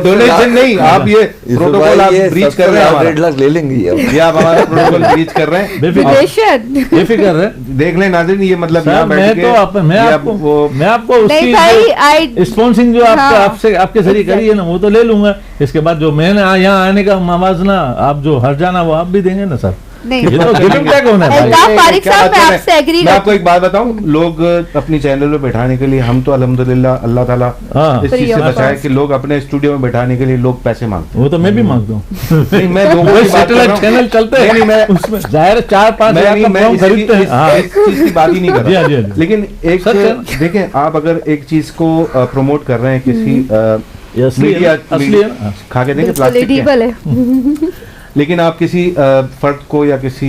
S2: डोनेशन नहीं, आप ये प्रोटोकॉल आप ब्रीच कर रहे हैं,
S3: 1.5 लाख ले लेंगे
S2: ये आप हमारा प्रोटोकॉल ब्रीच कर रहे हैं,
S5: बेफिक्र है।
S2: देख लें नाज़रीन, ये मतलब
S5: मैं आपको उसकी स्पॉन्सिंग जो आपसे आपके जरिए करी है ना, वो तो ले लूंगा। इसके बाद जो मैंने यहाँ आने का मवाजना, आप जो हर जाना वो आप भी देंगे ना सर।
S4: नहीं,
S5: ये तो गिविंग बैक होना है।
S2: मैं आपको एक बात बताऊं, लोग अपनी चैनल पे बैठाने के लिए, हम तो अल्हम्दुलिल्लाह अल्लाह ताला इस चीज से बचाए कि लोग अपने स्टूडियो में बैठाने के लिए लोग पैसे मांगते हैं।
S5: वो तो मैं भी मांगता हूं।
S2: नहीं, मैं लोगों की बात कर रहा हूं,
S5: चैनल चलते हैं,
S2: नहीं मैं
S5: उसमें जाहिर 4-5 हज़ार का फॉर्म खरीदते हैं,
S2: इस चीज की बात ही नहीं कर रहा। लेकिन एक देखें, आप अगर एक चीज को प्रमोट कर रहे हैं किसी मीडिया, खा के देंगे प्लास्टिक, लेकिन आप किसी फर्द को या किसी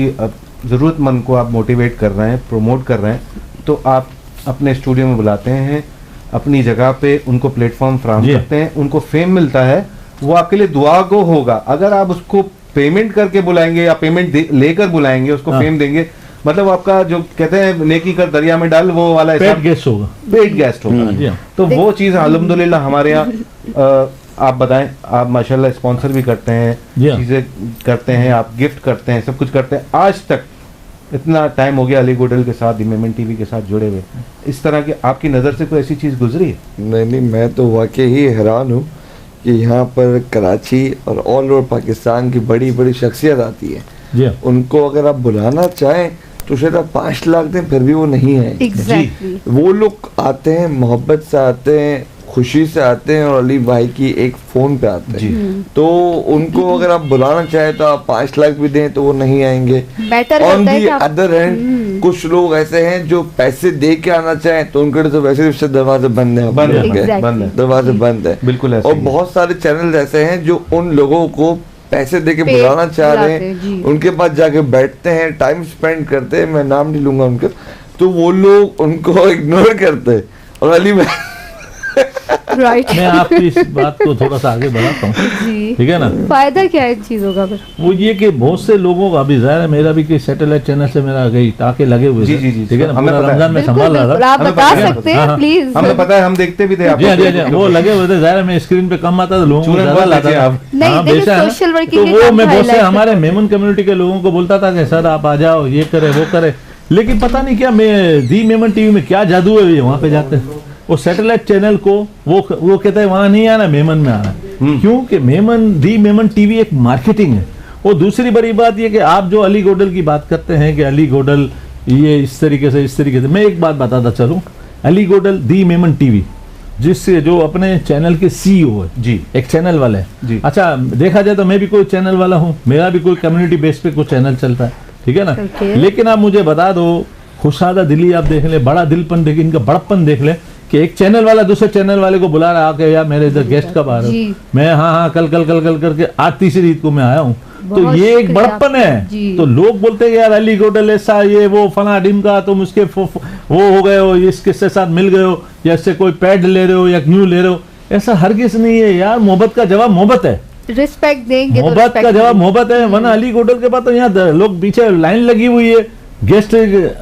S2: ज़रूरतमंद को आप मोटिवेट कर रहे हैं, प्रमोट कर रहे हैं, तो आप अपने स्टूडियो में बुलाते हैं, अपनी जगह पे उनको प्लेटफॉर्म फराहम करते हैं, उनको फेम मिलता है, वो आपके लिए दुआ गो होगा। अगर आप उसको पेमेंट करके बुलाएंगे या पेमेंट लेकर बुलाएंगे, उसको फेम देंगे, मतलब आपका जो कहते हैं नेकी कर दरिया में डाल, वो वाला
S5: पेड गेस्ट होगा,
S2: पेड गेस्ट होगा। तो वो चीज़ अल्हम्दुलिल्लाह हमारे यहाँ, आप बताएं, आप माशाल्लाह स्पॉन्सर भी करते हैं, चीज़ें करते हैं, आप गिफ्ट करते हैं, सब कुछ करते हैं। आज तक इतना टाइम हो गया अली गोडल के साथ, मेमन टीवी के साथ जुड़े हुए, इस तरह की आपकी नज़र से कोई ऐसी चीज़ गुजरी है?
S3: नहीं, मैं तो वाकई ही हैरान हूँ कि यहाँ पर कराची और ऑल ओवर पाकिस्तान की बड़ी बड़ी शख्सियत आती है, उनको अगर आप बुलाना चाहें तो शायद आप 5 लाख दें फिर भी वो नहीं है। वो लोग आते हैं, मोहब्बत से आते हैं, खुशी से आते हैं, और अली भाई की एक फोन पे आते हैं। तो उनको अगर आप बुलाना चाहे तो आप 5 लाख भी दें तो वो नहीं आएंगे। ऑन दी अदर हैंड कुछ लोग ऐसे हैं जो पैसे दे के आना चाहें तो उनके लिए तो वैसे भी दरवाजे बंद है,
S2: बंद है,
S4: Exactly.
S2: बंद है,
S3: दरवाजे बंद है।
S2: बिल्कुल ऐसे
S3: और
S2: ही है।
S3: बहुत सारे चैनल ऐसे हैं जो उन लोगों को पैसे दे के
S4: पे
S3: बुलाना चाह रहे
S4: बुलाते हैं, जी।
S3: हैं, उनके पास जाके बैठते हैं, टाइम स्पेंड करते हैं, मैं नाम नहीं लूंगा उनका, तो वो लोग उनको इग्नोर करते हैं। और अली भाई
S4: राइट।
S5: मैं आपकी इस बात को थोड़ा सा आगे बढ़ाता हूँ,
S4: जी,
S5: ठीक है ना।
S4: फायदा क्या है इन चीजों का फिर?
S5: वो ये कि बहुत से लोगों का अभी जाहिर है, मेरा भी कोई सैटेलाइट चैनल से मेरा कई टाके लगे हुए
S2: जी,
S5: थे,
S2: जी, जी,
S5: ठीक है ना।
S2: हमें
S5: पूरा
S2: पता है।
S5: रमजान में
S4: बिल्कुल
S5: संभाल
S4: बिल्कुल,
S5: रहा
S4: आप
S2: हमें
S4: बता
S2: पता है।
S4: सकते
S5: हाँ,
S4: हैं
S5: हाँ।
S4: प्लीज।
S2: हमें पता है, हम देखते भी थे
S5: था।
S2: आपको।
S5: जी हाँ, जी हाँ, वो लगे हुए थे। जाहिर है मैं स्क्रीन पे कम आता था, लोगों को
S2: चूरन
S5: ज्यादा
S2: बहुत
S5: लाता
S2: देखे
S5: था।
S2: आप।
S4: नहीं,
S5: हाँ,
S4: देखिए,
S5: बेशक है ना।
S4: social working
S5: तो
S4: के
S5: वो
S4: काम
S5: मैं बहुत से
S4: highlight
S5: हमारे मेमन कम्युनिटी के लोगों को बोलता था कि सर आप आ जाओ, ये करे वो करे, लेकिन पता नहीं क्या मैं दी मेमन टीवी में क्या जादू है, वहां पे जाते हैं वो सैटेलाइट चैनल को वो कहते हैं वहां नहीं आना, मेमन में आना है। क्योंकि दी मेमन टीवी एक मार्केटिंग है। और दूसरी बड़ी बात ये कि आप जो अली गोडल की बात करते हैं कि अली गोडल ये इस तरीके से, मैं एक बात बताता चलूं, अली गोडल दी मेमन टीवी जिससे जो अपने चैनल के सीईओ है
S2: जी।
S5: एक चैनल वाले
S2: जी।
S5: हैं। अच्छा देखा जाए तो मैं भी कोई चैनल वाला हूँ, मेरा भी कोई कम्युनिटी बेस पे कोई चैनल चलता है, ठीक है ना।
S4: Okay.
S5: लेकिन आप मुझे बता दो, खुशादा दिली आप देख ले, बड़ा दिलपन देख, इनका बड़प्पन देख ले कि एक चैनल वाला दूसरे चैनल वाले को बुला रहा आके यार मेरे इधर गेस्ट कब आ रहे
S4: जी।
S5: हो, मैं हाँ कल करके आज तीसरी ईद को मैं आया हूँ। तो
S4: बहुत
S5: ये एक
S4: शुक्रिया
S5: बड़प्पन
S4: आपका।
S5: है।
S4: जी।
S5: तो लोग बोलते हैं यार अली गोडल ऐसा ये वो फला डिमका, तुम उसके वो हो गए हो, इसके साथ मिल गए हो, या इससे कोई पैड ले रहे हो या न्यू ले रहे हो, ऐसा हरगिज नहीं है यार। मोहब्बत का जवाब मोहब्बत है,
S4: रिस्पेक्ट देंगे तो
S5: मोहब्बत का
S4: respect
S5: जवाब
S4: देंगे।
S5: मोहब्बत है। वरना अली गोडल के पास तो यहाँ लोग पीछे लाइन लगी हुई है, गेस्ट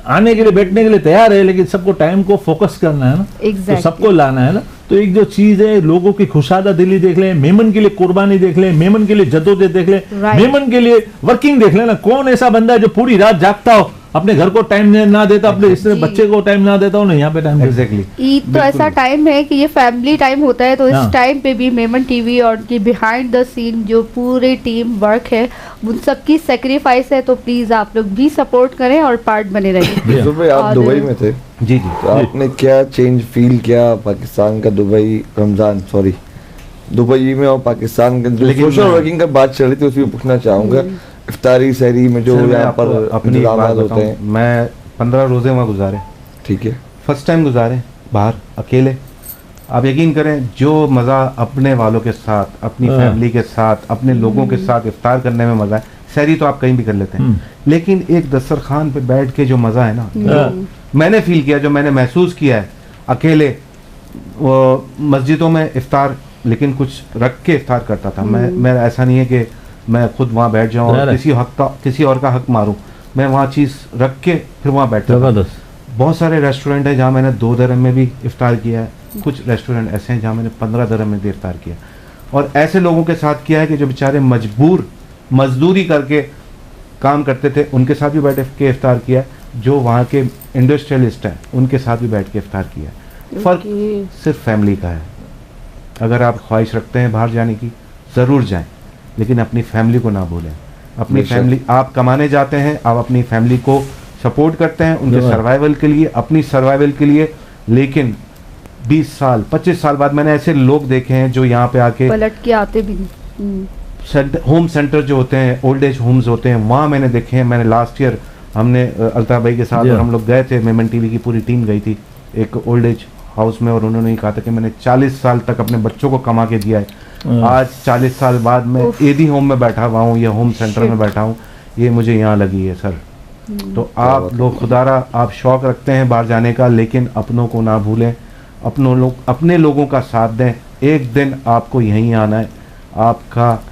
S5: आने के लिए बैठने के लिए तैयार है, लेकिन सबको टाइम को फोकस करना है ना, तो
S4: Exactly.
S5: सबको लाना है ना। तो एक जो चीज है, लोगों की खुशादा दिली देख ले, मेमन के लिए कुर्बानी देख ले, मेमन के लिए जद्दोजहद देख ले,
S4: Right.
S5: मेमन के लिए वर्किंग देख ले ना। कौन ऐसा बंदा है जो पूरी रात जागता हो, अपने घर को टाइम ना देता, अपने इससे
S4: जी।
S5: बच्चे को टाइम ना देता हो ना, यहाँ पे टाइम
S2: एग्जैक्टली।
S4: ईद तो ऐसा टाइम है कि ये फैमिली टाइम होता है, तो
S5: हाँ।
S4: इस टाइम पे भी मेमन टीवी और की बिहाइंड द सीन जो पूरे टीम वर्क है, उन सबकी सेक्रीफाइस है। तो प्लीज आप लोग भी सपोर्ट करें और पार्ट बने रहें।
S3: यूसुफ भाई आप
S4: और-
S3: दुबई में थे,
S2: जी जी।
S3: तो आपने क्या चेंज फील किया पाकिस्तान का दुबई में और पाकिस्तान के जो
S2: लेकिन
S3: सोशल
S2: मैं-
S3: वर्किंग का बात चल रही थी उसमें पूछना चाहूंगा, इफ्तारी सहरी में जो
S2: सर, मैं
S3: यहाँ
S2: आपको
S3: पर
S2: अपनी एक बात
S3: इंतजामात होते
S2: बताऊं,
S3: हैं,
S2: मैं 15 रोजे वहाँ गुजारे,
S3: ठीक है,
S2: फर्स्ट टाइम गुजारे बाहर अकेले। आप यकीन करें, जो मज़ा अपने वालों के साथ, अपनी
S5: हाँ।
S2: फैमिली के साथ, अपने लोगों के साथ इफ्तार करने में मज़ा है। सहरी तो आप कहीं भी कर लेते हैं, लेकिन एक दस्तरखान पे बैठ के जो मज़ा है ना, जो मैंने फील किया, जो मैंने महसूस किया है अकेले, वो मस्जिदों में इफ्तार, लेकिन कुछ रख के इफ्तार करता था मैं ऐसा नहीं है कि मैं खुद वहाँ बैठ जाऊँ और किसी और का हक मारूं। मैं वहाँ चीज़ रख के फिर वहाँ बैठता था।
S5: जबरदस्त।
S2: बहुत सारे रेस्टोरेंट है जहाँ मैंने 2 दिरहम में भी इफ्तार किया है, कुछ रेस्टोरेंट ऐसे हैं जहाँ मैंने 15 दिरहम में भी इफ्तार किया, और ऐसे लोगों के साथ किया है कि जो बेचारे मजदूरी करके काम करते थे, उनके साथ भी बैठ के इफ्तार किया है। जो वहाँ के इंडस्ट्रियलिस्ट हैं उनके साथ भी बैठ के इफ्तार किया है। फ़र्क सिर्फ फैमिली का है। अगर आप ख्वाहिश रखते हैं बाहर जाने की, ज़रूर जाएं, लेकिन अपनी फैमिली को ना भूलें। अपनी फैमिली, आप कमाने जाते हैं, आप अपनी फैमिली को सपोर्ट करते हैं उनके सर्वाइवल के लिए, अपनी सर्वाइवल के लिए, लेकिन 20 साल 25 साल बाद मैंने ऐसे लोग देखे हैं जो यहाँ पे आके
S4: पलट के आते भी नहीं।
S2: होम सेंटर जो होते हैं, ओल्ड एज होम्स होते हैं, वहाँ मैंने देखे हैं। मैंने लास्ट ईयर हमने अल्ताफ भाई के साथ और हम लोग गए थे, मेमन टीवी की पूरी टीम गई थी एक ओल्ड एज हाउस में, और उन्होंने कहा था कि मैंने 40 साल तक अपने बच्चों को कमा के दिया है, आज 40 साल बाद मैं एडी होम में बैठा हुआ हूँ या होम सेंटर में बैठा हूँ, ये मुझे यहाँ लगी है सर। तो आप लोग खुदारा, आप शौक रखते हैं बाहर जाने का, लेकिन अपनों को ना भूलें, अपने लोगों का साथ दें। एक दिन आपको यहीं आना है, आपका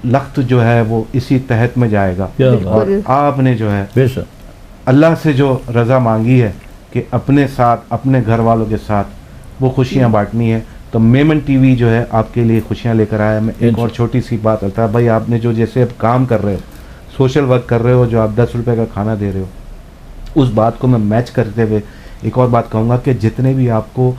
S2: लख्त जो है वो इसी तहत में जाएगा, और आपने जो है
S5: बेशक
S2: अल्लाह से जो रज़ा मांगी है कि अपने साथ, अपने घर वालों के साथ वो खुशियाँ बांटनी है, तो मेमन टीवी जो है आपके लिए खुशियाँ लेकर आया। मैं एक और छोटी सी बात आता है भाई, आपने जो जैसे अब काम कर रहे हो, सोशल वर्क कर रहे हो, जो आप 10 रुपये का खाना दे रहे हो, उस बात को मैं मैच करते हुए एक और बात कहूँगा कि जितने भी आपको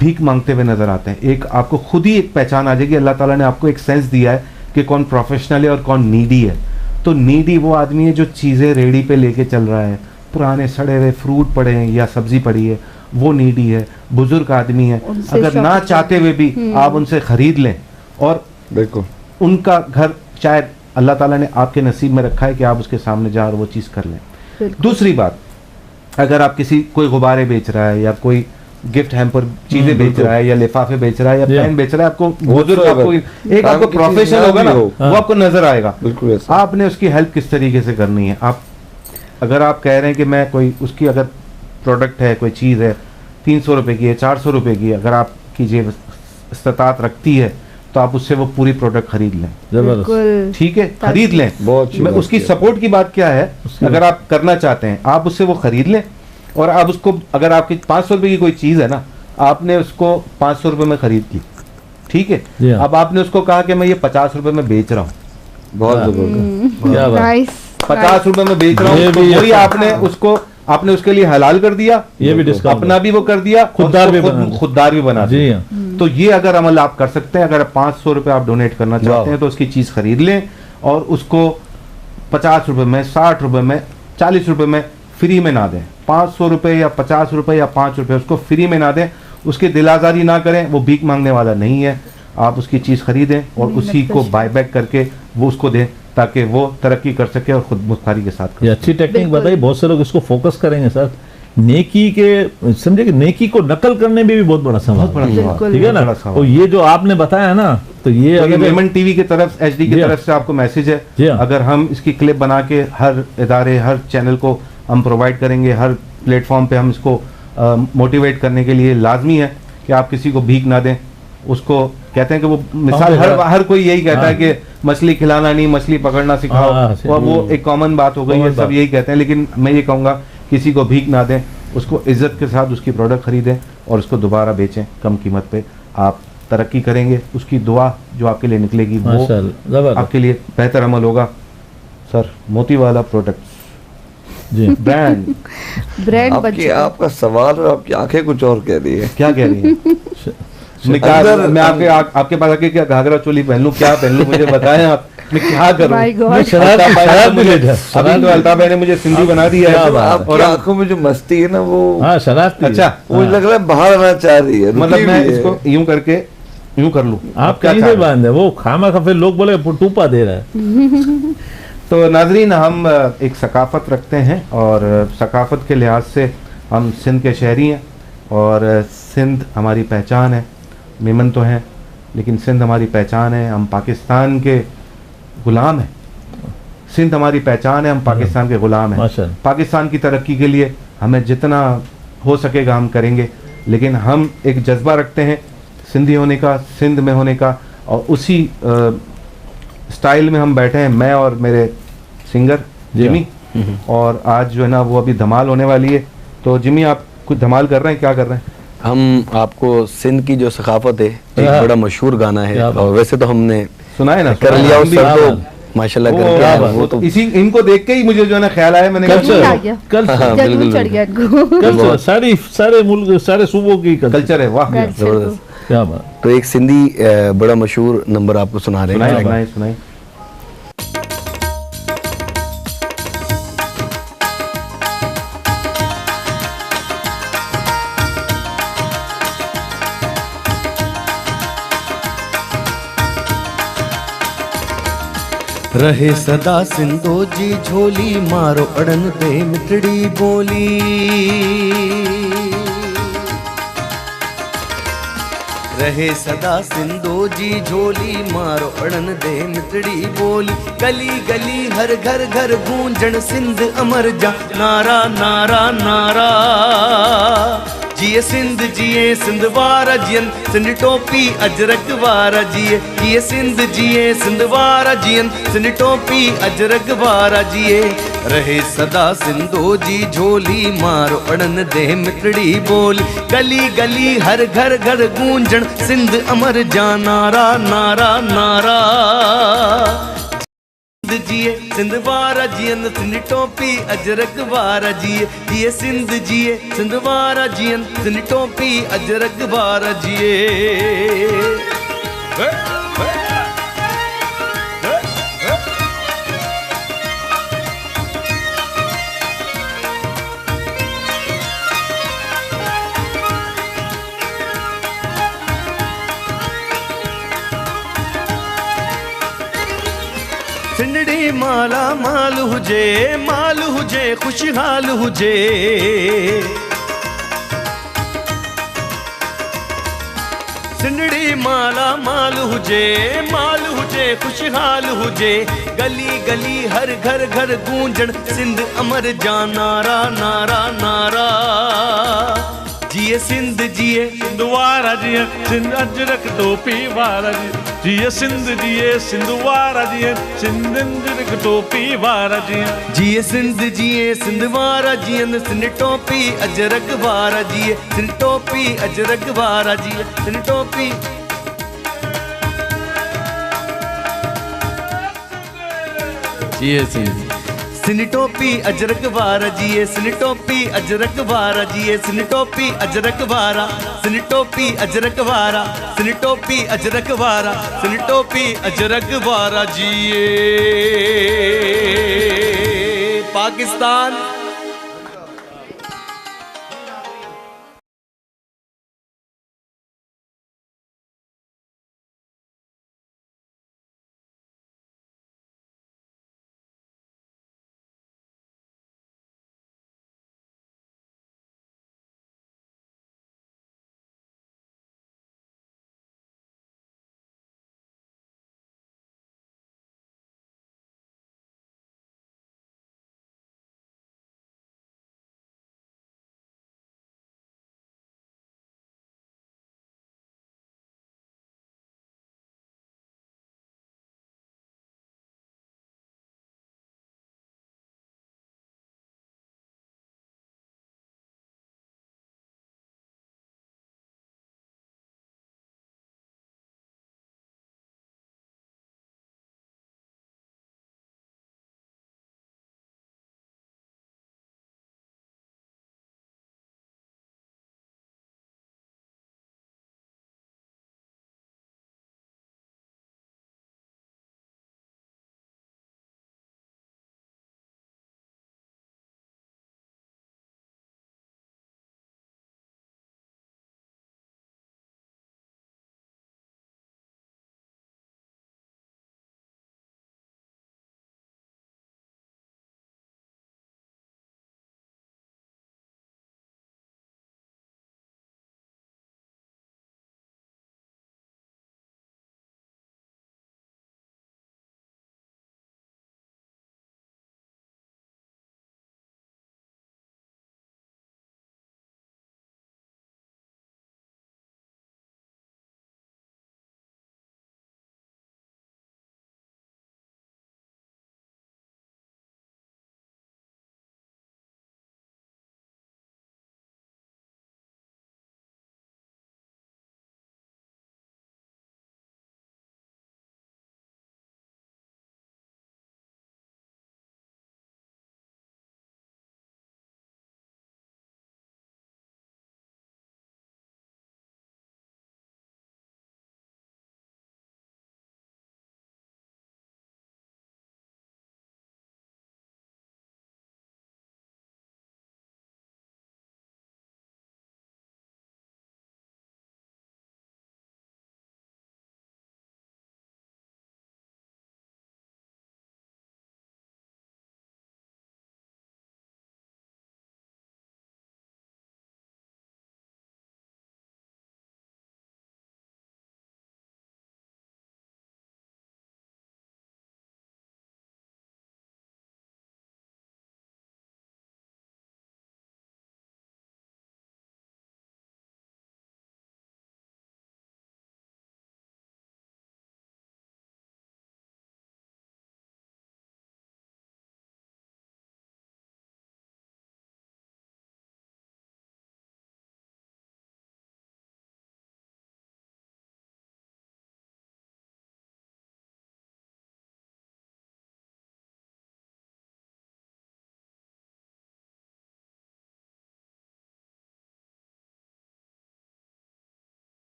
S2: भीख मांगते हुए नज़र आते हैं, एक आपको खुद ही एक पहचान आ जाएगी। अल्लाह ताला ने आपको एक सेंस दिया है कि कौन प्रोफेशनल है और कौन नीडी है। तो नीडी वो आदमी है जो चीज़ें रेडी पे लेके चल रहा है, पुराने सड़े हुए फ्रूट पड़े हैं या सब्जी पड़ी है, वो नीडी है। बुजुर्ग आदमी है, अगर ना चाहते हुए भी आप उनसे खरीद लें, और
S3: बिल्कुल
S2: उनका घर शायद अल्लाह ताला ने आपके नसीब में रखा है कि आप उसके सामने जा और वो चीज़ कर लें। दूसरी बात, अगर आप किसी कोई गुब्बारे बेच रहा है या कोई गिफ्ट हैम्पर चीजें बेच रहा है या लिफाफे बेच रहा है या पेन बेच रहा है, आपको बुजुर्ग आपको एक आपको प्रोफेशन होगा ना, वो आपको नजर आएगा।
S3: बिल्कुल ऐसा।
S2: आपने उसकी हेल्प किस तरीके से करनी है। आप अगर आप कह रहे हैं कि मैं कोई उसकी अगर प्रोडक्ट है, कोई चीज़ है 300 रुपए की है, 400 रुपए की है, अगर आपकी जेब इस्तात रखती है तो आप उससे वो पूरी प्रोडक्ट खरीद लें।
S5: जबरदस्त।
S2: ठीक है, खरीद लें।
S3: बहुत अच्छी
S2: मैं
S3: बात
S2: उसकी
S3: की
S2: सपोर्ट की बात क्या है, अगर आप करना चाहते हैं आप उससे वो खरीद लें। और आप उसको, अगर आपकी 500 रुपए की कोई चीज़ है ना, आपने उसको 500 रुपए में खरीद ली, ठीक है,
S5: जी हाँ।
S2: अब आपने उसको कहा कि मैं ये 50 रुपए में बेच रहा हूँ,
S3: बहुत जबरदस्त।
S5: क्या बात।
S4: नाइस
S2: 50 रुपए में बेच रहा
S5: ये
S2: हूँ, तो
S5: भी
S2: वही
S5: अच्छा।
S2: आपने उसको, आपने उसके लिए हलाल कर दिया,
S5: ये भी डिस्काउंट
S2: अपना भी वो कर दिया, और
S5: खुददार
S2: उसको
S5: भी बना दिया।
S2: खुददार भी बना
S5: जी
S2: दिया।
S5: हाँ।
S2: तो ये अगर अमल आप कर सकते हैं, अगर 500 रुपए आप डोनेट करना चाहते हैं तो उसकी चीज खरीद लें और उसको 50 रुपए में, 60 रुपए में, 40 रुपए में फ्री में ना दें। 500 रुपए या 50 रुपए या 5 रुपए उसको फ्री में ना दें, उसकी दिल आज़ारी ना करें, वो भीख मांगने वाला नहीं है। आप उसकी चीज़ खरीदें और उसी को बायबैक करके वो उसको दें ताकि वो तरक्की कर सके और खुद मुख्तारी के साथ कर
S5: ये अच्छी टेक्निक
S4: बिल्कुल।
S5: बताई। बहुत से लोग इसको फोकस करेंगे सर, नेकी के, समझे कि नेकी को नकल करने में भी बहुत बड़ा सवाल
S2: बड़ा
S5: है।
S2: सवाल।
S4: बिल्कुल।
S5: ठीक है ना।
S2: बड़ा सवाल।
S5: और ये जो आपने बताया ना, तो ये
S2: तो ये
S5: अगर
S2: मेमन टीवी की तरफ, एचडी की
S5: जी हाँ।
S2: तरफ से आपको मैसेज है,
S5: जी हाँ।
S2: अगर हम इसकी क्लिप बना के हर इदारे, हर चैनल को हम प्रोवाइड करेंगे, हर प्लेटफॉर्म पे हम इसको मोटिवेट करने के लिए लाजमी है कि आप किसी को भीख ना दें। उसको कहते हैं कि वो मिसाल हर कोई यही कहता है कि मछली खिलाना नहीं, मछली पकड़ना सिखाओ,
S5: हाँ,
S2: और वो एक कॉमन बात हो गई है,
S5: common
S2: सब
S5: बात।
S2: यही कहते हैं। लेकिन मैं ये कहूँगा किसी को भीख ना दें, उसको इज्जत के साथ उसकी प्रोडक्ट खरीदें और उसको दोबारा बेचें कम कीमत पे। आप तरक्की करेंगे, उसकी दुआ जो आपके लिए निकलेगी वो
S5: माशाल्लाह जबरदस्त।
S2: आपके लिए बेहतर अमल होगा। सर मोती वाला प्रोडक्ट
S5: जी
S2: ब्रांड
S4: ब्रांड बन
S3: आपकी
S4: चुका है।
S3: आपका सवाल और आपकी आंखें कुछ और कह रही है।
S2: क्या कह रही है? मैं क्या,
S3: अंदर-
S2: मैं आपके पास आके क्या घाघरा चोली पहन लूं, क्या पहन लूं, मुझे बताएं आप, मैं क्या करूं?
S4: My God.
S5: नहीं, शराब शराब भी ले जा,
S2: अभी
S5: शराब
S2: तो
S5: भी-
S2: अल्ताफ भाई ने मुझे सिंधी बना दी है।
S5: क्या बात है।
S3: आपकी
S2: और
S3: आंखों में जो मस्ती है ना वो
S5: हाँ शराब पी।
S2: अच्छा,
S3: वो लग रहा है बाहर आना चाह रही है,
S2: मतलब
S3: रुकी
S2: मैं
S3: हुई है।
S2: इसको यूं करके यूं कर लूं,
S5: आप
S2: क्या
S5: कहीं
S2: चाह
S5: से
S2: रहे हैं?
S5: बांधे वो खामा खा, फिर लोग बोले टूपा दे रहा है।
S2: तो नाजरीन, हम एक सकाफत रखते हैं और सकाफत के लिहाज से हम सिंध के शहरी हैं और सिंध हमारी पहचान है। मेमन तो हैं लेकिन सिंध हमारी पहचान है। हम पाकिस्तान के गुलाम हैं, सिंध हमारी पहचान है, हम पाकिस्तान के गुलाम हैं।
S5: माशाअल्लाह।
S2: पाकिस्तान की तरक्की के लिए हमें जितना हो सकेगा हम करेंगे, लेकिन हम एक जज्बा रखते हैं सिंधी होने का, सिंध में होने का, और उसी स्टाइल में हम बैठे हैं, मैं और मेरे सिंगर जिमी। और आज जो है ना वो अभी धमाल होने वाली है। तो जिमी, आप कुछ धमाल कर रहे हैं, क्या कर रहे हैं?
S6: हम आपको सिंध की जो सकाफत है, एक
S5: हाँ।
S6: बड़ा मशहूर गाना है,
S5: क्या बात।
S6: और वैसे तो हमने
S2: सुनाए ना,
S6: कर लिया
S2: हम
S6: उस
S2: भी-
S6: सब
S5: क्या
S6: तो
S5: बात।
S6: माशाल्लाह
S2: वो-
S6: करके
S5: क्या
S6: आए,
S5: बात।
S6: वो
S2: वो
S6: तो
S2: तो इसी इनको देख के ही मुझे जो है ना ख्याल आया, मैंने
S5: कल्चर
S2: कहा,
S4: आ गया।
S5: कल्चर
S6: हाँ,
S4: जदू
S6: बिल्कुल,
S4: चढ़ गया इनको।
S5: कल्चर सारे मुल्क, सारे सूबों की
S2: कल्चर है। वाह,
S4: कल्चर को।
S6: जबरदस्त।
S5: क्या बात।
S6: तो एक सिंधी बड़ा मशहूर नंबर आपको सुना रहे
S2: सुनाए
S6: हैं।
S2: सुनाए सुनाए।
S1: रहे सदा सिंधो जी झोली, मारो अड़न ते मिठड़ी बोली। रहे सदा सिंधो जी झोली, मारो अड़न दे मिठड़ी बोली। गली गली हर घर घर गूंजण सिंध अमर जा नारा नारा नारा। जिए सिंध जिए सिंध वारा जियन, सिंध टोपी अजरक वारा जिए। जिए सिंध जिए सिंध वारा जियन, सिंध टोपी अजरक वारा जिए। रहे सदा सिंधो जी झोली, मारो अड़न दे मिठड़ी बोली। गली गली हर घर घर गूंजण सिंध अमर जा नारा नारा नारा। सिंध जिए सिंध वारा जियन, सिंध टोपी अजरक वारा जिए। जिए सिंध जिए सिंध वारा जियन, सिंध टोपी अजरक वारा जिए। सिंधड़ी माला माल हुजे खुश खुशहाल हुजे। सिंधड़ी माला माल हुजे खुशहाल हुजे। गली गली हर घर घर गूंजण सिंध अमर जा नारा नारा नारा। जिए सिंध जिए
S5: सिंध वारा जिए सिंध अजरक टोपी वारा जिए सिंध जिए सिंध वारा जिए सिंध अजरक टोपी वारा जिए।
S1: जिए सिंध जिए सिंध वारा जिए सिंध टोपी अजरक वारा जिए सिंध टोपी अजरक वारा जिए सिंध टोपी। जिए सिंध सिंध टोपी अजरक वारा जिए सिंध टोपी अजरक वारा जिए सिंध टोपी अजरक वारा सिंध टोपी अजरक वारा सिंध टोपी अजरक वारा सिंध टोपी अजरक वारा जिए। पाकिस्तान